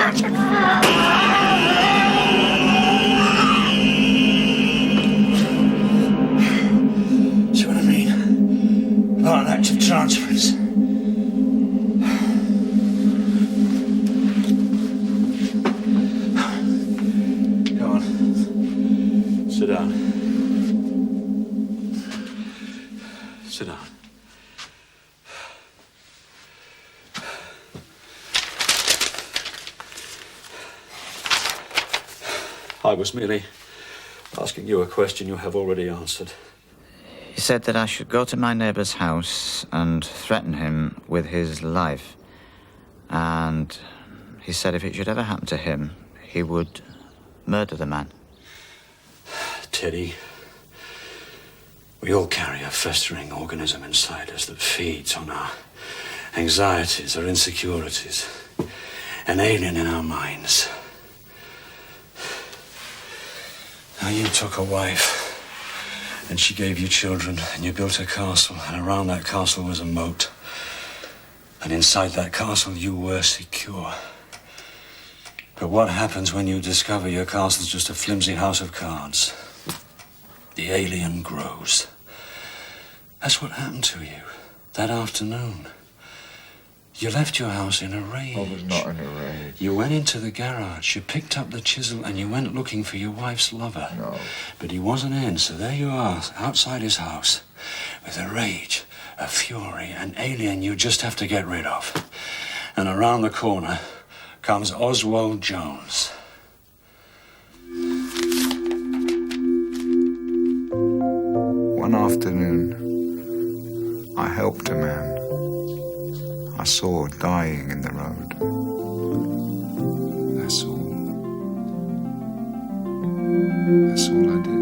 See what I mean? Not an act of transference. Go on. Sit down. Sit down. I was merely asking you a question you have already answered. He said that I should go to my neighbour's house and threaten him with his life. And he said if it should ever happen to him, he would murder the man. Teddy, we all carry a festering organism inside us that feeds on our anxieties, our insecurities, an alien in our minds. Now, you took a wife, and she gave you children, and you built a castle, and around that castle was a moat. And inside that castle, you were secure. But what happens when you discover your castle's just a flimsy house of cards? The alien grows. That's what happened to you that afternoon. You left your house in a rage. I was not in a rage. You went into the garage, you picked up the chisel, and you went looking for your wife's lover. No. But he wasn't in, so there you are, outside his house, with a rage, a fury, an alien you just have to get rid of. And around the corner comes Oswald Jones. One afternoon, I helped a man I saw dying in the road. That's all. That's all I did.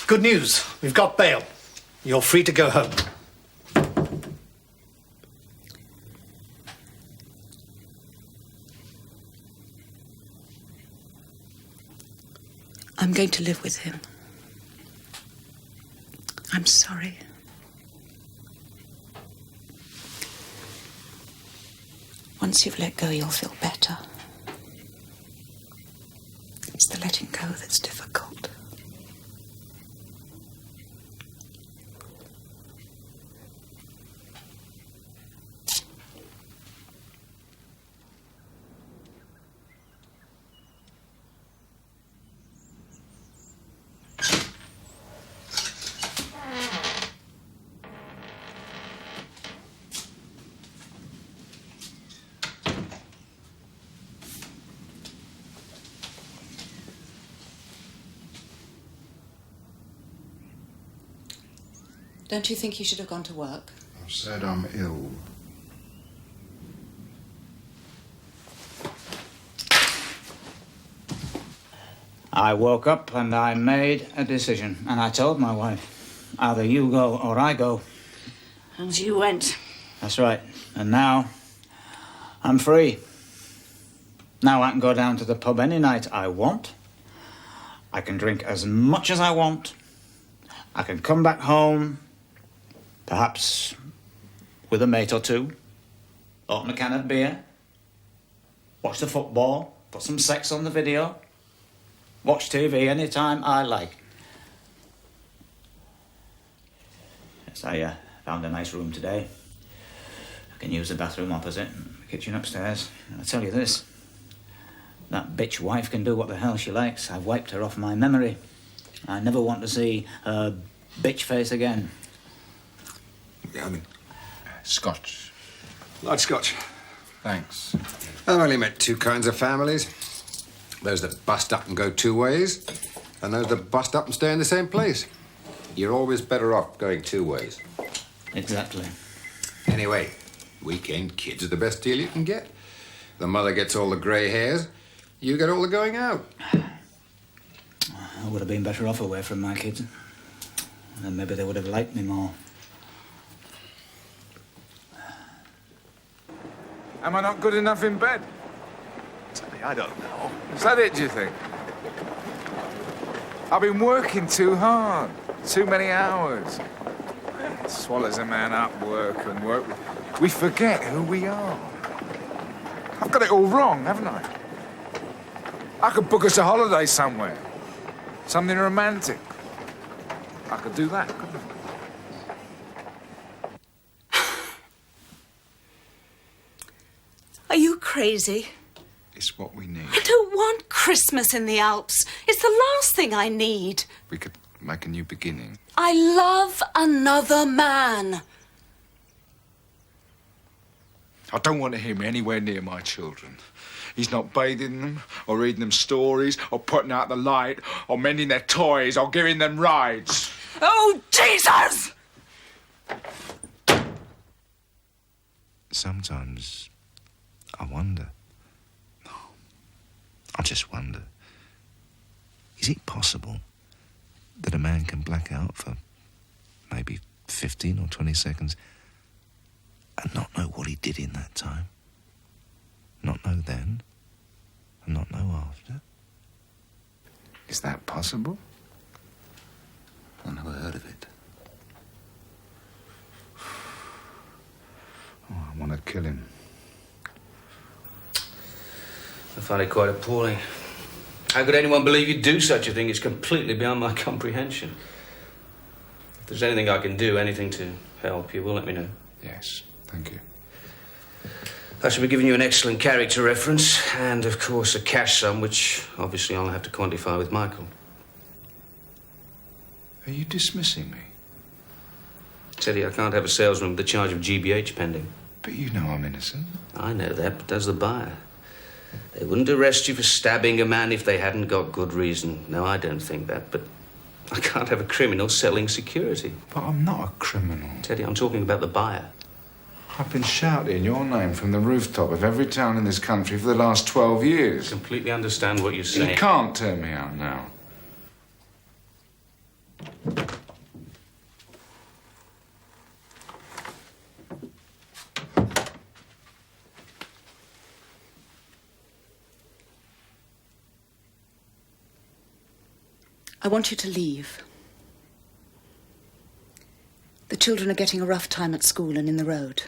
Good news. We've got bail. You're free to go home. I'm going to live with him. I'm sorry. Once you've let go, you'll feel better. It's the letting go that's difficult. Don't you think you should have gone to work? I've said I'm ill. I woke up and I made a decision. And I told my wife, either you go or I go. And you went. That's right. And now, I'm free. Now I can go down to the pub any night I want. I can drink as much as I want. I can come back home, perhaps with a mate or two, open a can of beer, watch the football, put some sex on the video, watch TV anytime I like. Yes, I found a nice room today. I can use the bathroom opposite, the kitchen upstairs. And I tell you this, that bitch wife can do what the hell she likes. I've wiped her off my memory. I never want to see her bitch face again. Yeah, I mean, Scotch. light scotch. Thanks. I've only met two kinds of families. Those that bust up and go two ways, and those that bust up and stay in the same place. You're always better off going two ways. Exactly. Anyway, weekend kids are the best deal you can get. The mother gets all the grey hairs, you get all the going out. I would have been better off away from my kids. Then maybe they would have liked me more. Am I not good enough in bed? Teddy, I don't know. Is that it, do you think? I've been working too hard, too many hours. It swallows a man up, work and work. We forget who we are. I've got it all wrong, haven't I? I could book us a holiday somewhere. Something romantic. I could do that, couldn't I? Are you crazy? It's what we need. I don't want Christmas in the Alps. It's the last thing I need. We could make a new beginning. I love another man. I don't want to hear him anywhere near my children. He's not bathing them, or reading them stories, or putting out the light, or mending their toys, or giving them rides. Oh, Jesus! Sometimes I wonder. I just wonder. Is it possible that a man can black out for maybe 15 or 20 seconds and not know what he did in that time? Not know then, and not know after? Is that possible? I never heard of it. Oh, I want to kill him. I find it quite appalling. How could anyone believe you'd do such a thing? It's completely beyond my comprehension. If there's anything I can do, anything to help, you will let me know. Yes, thank you. I shall be giving you an excellent character reference and, of course, a cash sum, which obviously I'll have to quantify with Michael. Are you dismissing me? Teddy, I can't have a salesman with the charge of GBH pending. But you know I'm innocent. I know that, but does the buyer? They wouldn't arrest you for stabbing a man if they hadn't got good reason. No, I don't think that, but I can't have a criminal selling security. But I'm not a criminal. Teddy, I'm talking about the buyer. I've been shouting your name from the rooftop of every town in this country for the last 12 years. I completely understand what you're saying. You can't turn me out now. I want you to leave. The children are getting a rough time at school and in the road.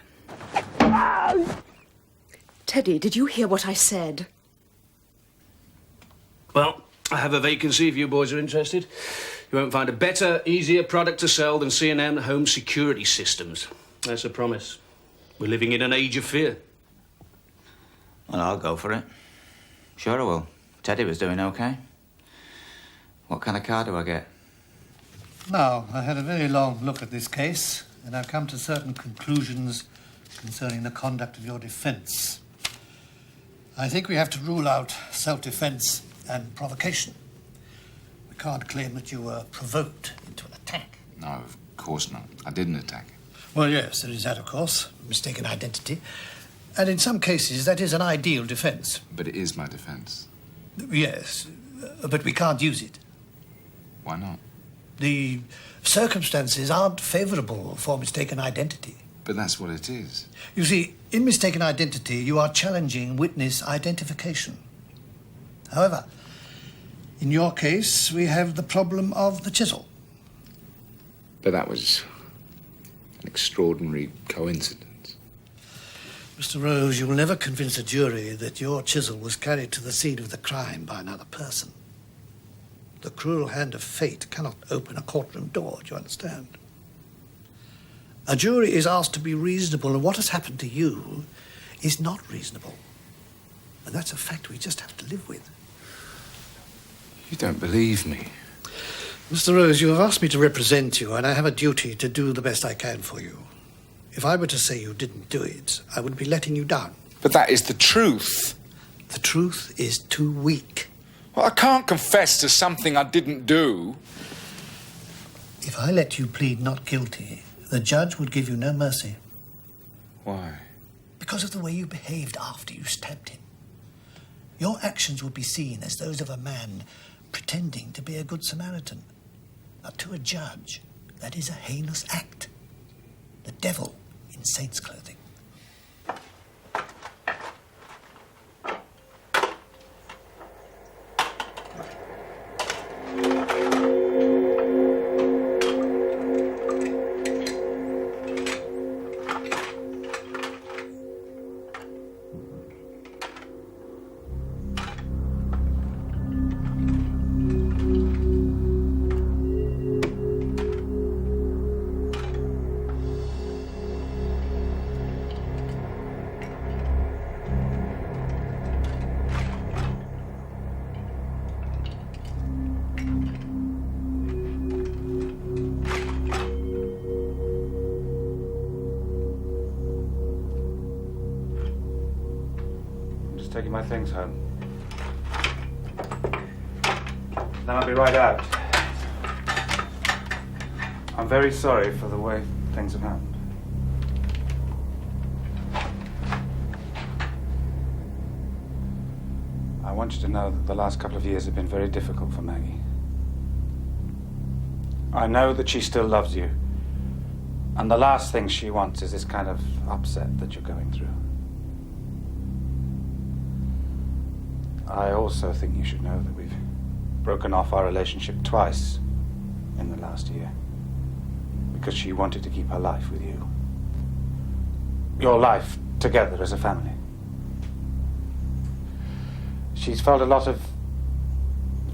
Teddy, did you hear what I said? Well, I have a vacancy if you boys are interested. You won't find a better, easier product to sell than C&M Home Security Systems. That's a promise. We're living in an age of fear. Well, I'll go for it. Sure I will. Teddy was doing okay. What kind of car do I get? Now, I had a very long look at this case, and I've come to certain conclusions concerning the conduct of your defence. I think we have to rule out self-defence and provocation. We can't claim that you were provoked into an attack. No, of course not. I didn't attack him. Well, yes, there is that, of course. Mistaken identity. And in some cases, that is an ideal defence. But it is my defence. Yes, but we can't use it. Why not? The circumstances aren't favourable for mistaken identity. But that's what it is. You see, in mistaken identity, you are challenging witness identification. However, in your case, we have the problem of the chisel. But that was an extraordinary coincidence. Mr. Rose, you will never convince a jury that your chisel was carried to the scene of the crime by another person. The cruel hand of fate cannot open a courtroom door, do you understand? A jury is asked to be reasonable, and what has happened to you is not reasonable. And that's a fact we just have to live with. You don't believe me. Mr. Rose, you have asked me to represent you, and I have a duty to do the best I can for you. If I were to say you didn't do it, I would be letting you down. But that is the truth. The truth is too weak. Well, I can't confess to something I didn't do. If I let you plead not guilty, the judge would give you no mercy. Why? Because of the way you behaved after you stabbed him. Your actions would be seen as those of a man pretending to be a good Samaritan. But to a judge, that is a heinous act. The devil in saint's clothing. taking my things home. Then I'll be right out. I'm very sorry for the way things have happened. I want you to know that the last couple of years have been very difficult for Maggie. I know that she still loves you. And the last thing she wants is this kind of upset that you're going through. I also think you should know that we've broken off our relationship twice in the last year because she wanted to keep her life with you. Your life together as a family. She's felt a lot of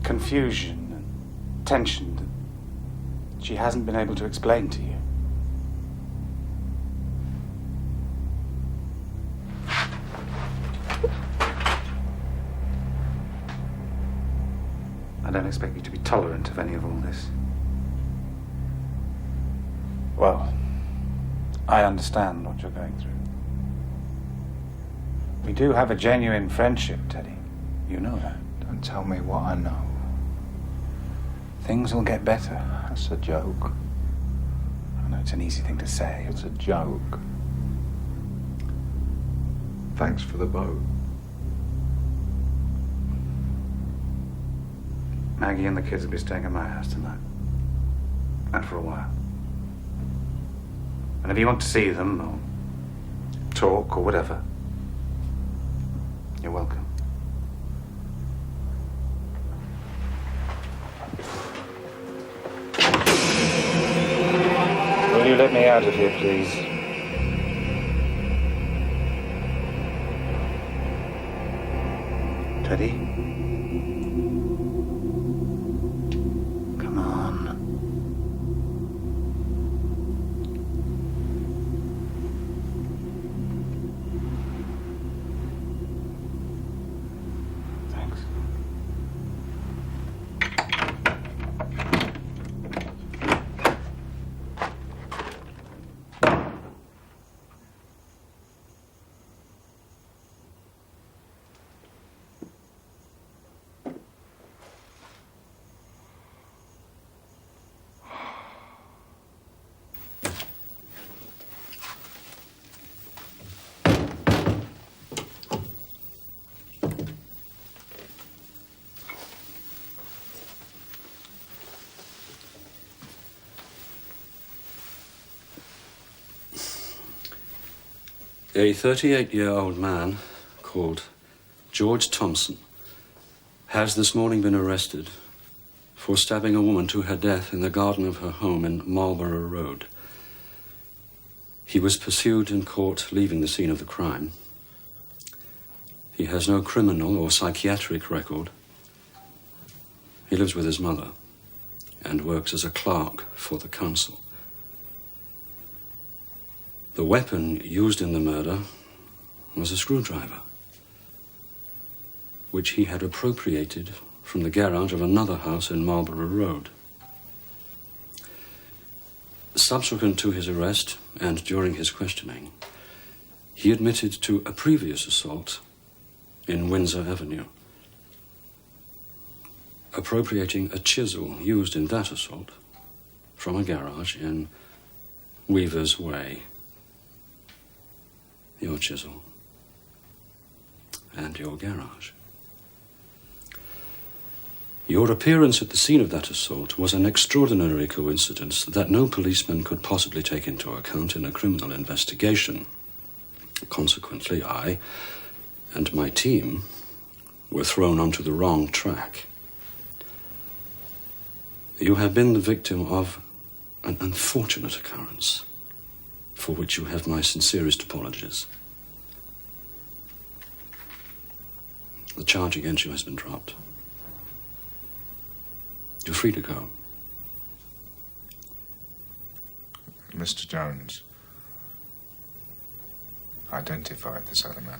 confusion and tension that she hasn't been able to explain to you. I don't expect you to be tolerant of any of all this. Well, I understand what you're going through. We do have a genuine friendship, Teddy. You know that. Don't tell me what I know. Things will get better. That's a joke. I know it's an easy thing to say. It's a joke. Thanks for the boat. Maggie and the kids will be staying at my house tonight. And for a while. And if you want to see them, or talk, or whatever, you're welcome. Will you let me out of here, please? Teddy? Come on. Thanks. A 38-year-old man called George Thompson has this morning been arrested for stabbing a woman to her death in the garden of her home in Marlborough Road. He was pursued in court, leaving the scene of the crime. He has no criminal or psychiatric record. He lives with his mother and works as a clerk for the council. The weapon used in the murder was a screwdriver, which he had appropriated from the garage of another house in Marlborough Road. Subsequent to his arrest and during his questioning, he admitted to a previous assault in Windsor Avenue, appropriating a chisel used in that assault from a garage in Weaver's Way. Your chisel and your garage. Your appearance at the scene of that assault was an extraordinary coincidence that no policeman could possibly take into account in a criminal investigation. Consequently, I and my team were thrown onto the wrong track. You have been the victim of an unfortunate occurrence, for which you have my sincerest apologies. The charge against you has been dropped. You're free to go. Mr. Jones identified this other man?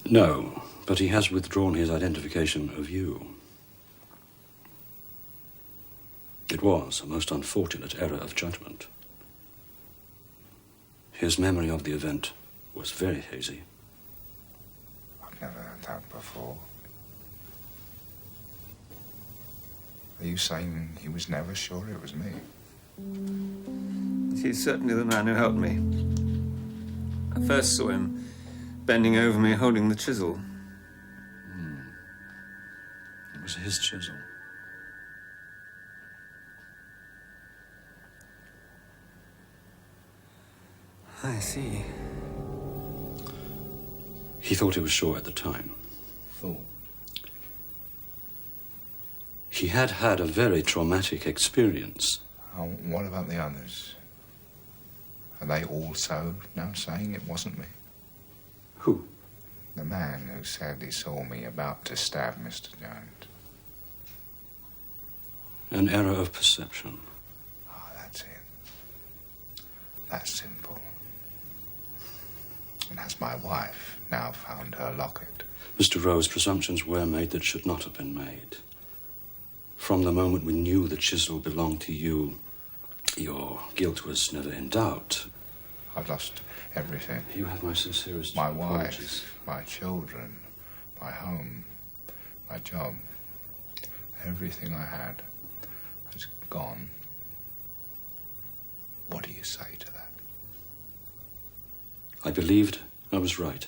No, but he has withdrawn his identification of you. It was a most unfortunate error of judgment. His memory of the event was very hazy. never heard that before. Are you saying he was never sure it was me? He's certainly the man who helped me. I first saw him bending over me, holding the chisel. It was his chisel. I see. He thought he was sure at the time. Thought? He had had a very traumatic experience. What about the others? Are they also now saying it wasn't me? Who? The man who said he saw me about to stab Mr. Jones. An error of perception. Ah, that's it. That's simple. And has my wife now found her locket? Mr. Rose, presumptions were made that should not have been made. From the moment we knew the chisel belonged to you, your guilt was never in doubt. I've lost everything. You have my sincerest My apologies. wife, my children, my home, my job. Everything I had has gone. What do you say to that? I believed I was right.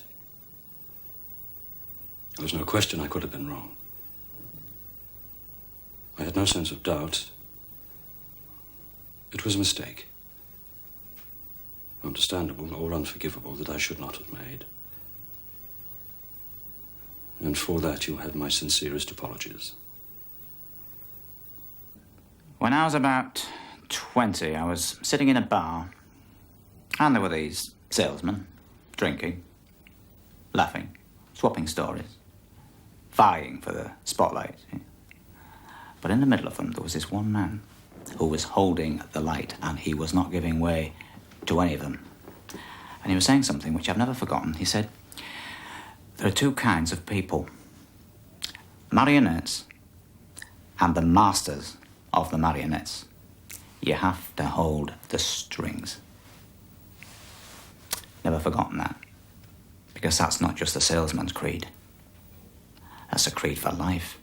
There was no question I could have been wrong. I had no sense of doubt. It was a mistake. Understandable or unforgivable that I should not have made. And for that you have my sincerest apologies. When I was about 20, I was sitting in a bar, and there were these salesmen, drinking, laughing, swapping stories, vying for the spotlight. But in the middle of them, there was this one man who was holding the light, and he was not giving way to any of them. And he was saying something which I've never forgotten. He said, there are two kinds of people, marionettes and the masters of the marionettes. You have to hold the strings. Never forgotten that, because that's not just the salesman's creed. That's a creed for life.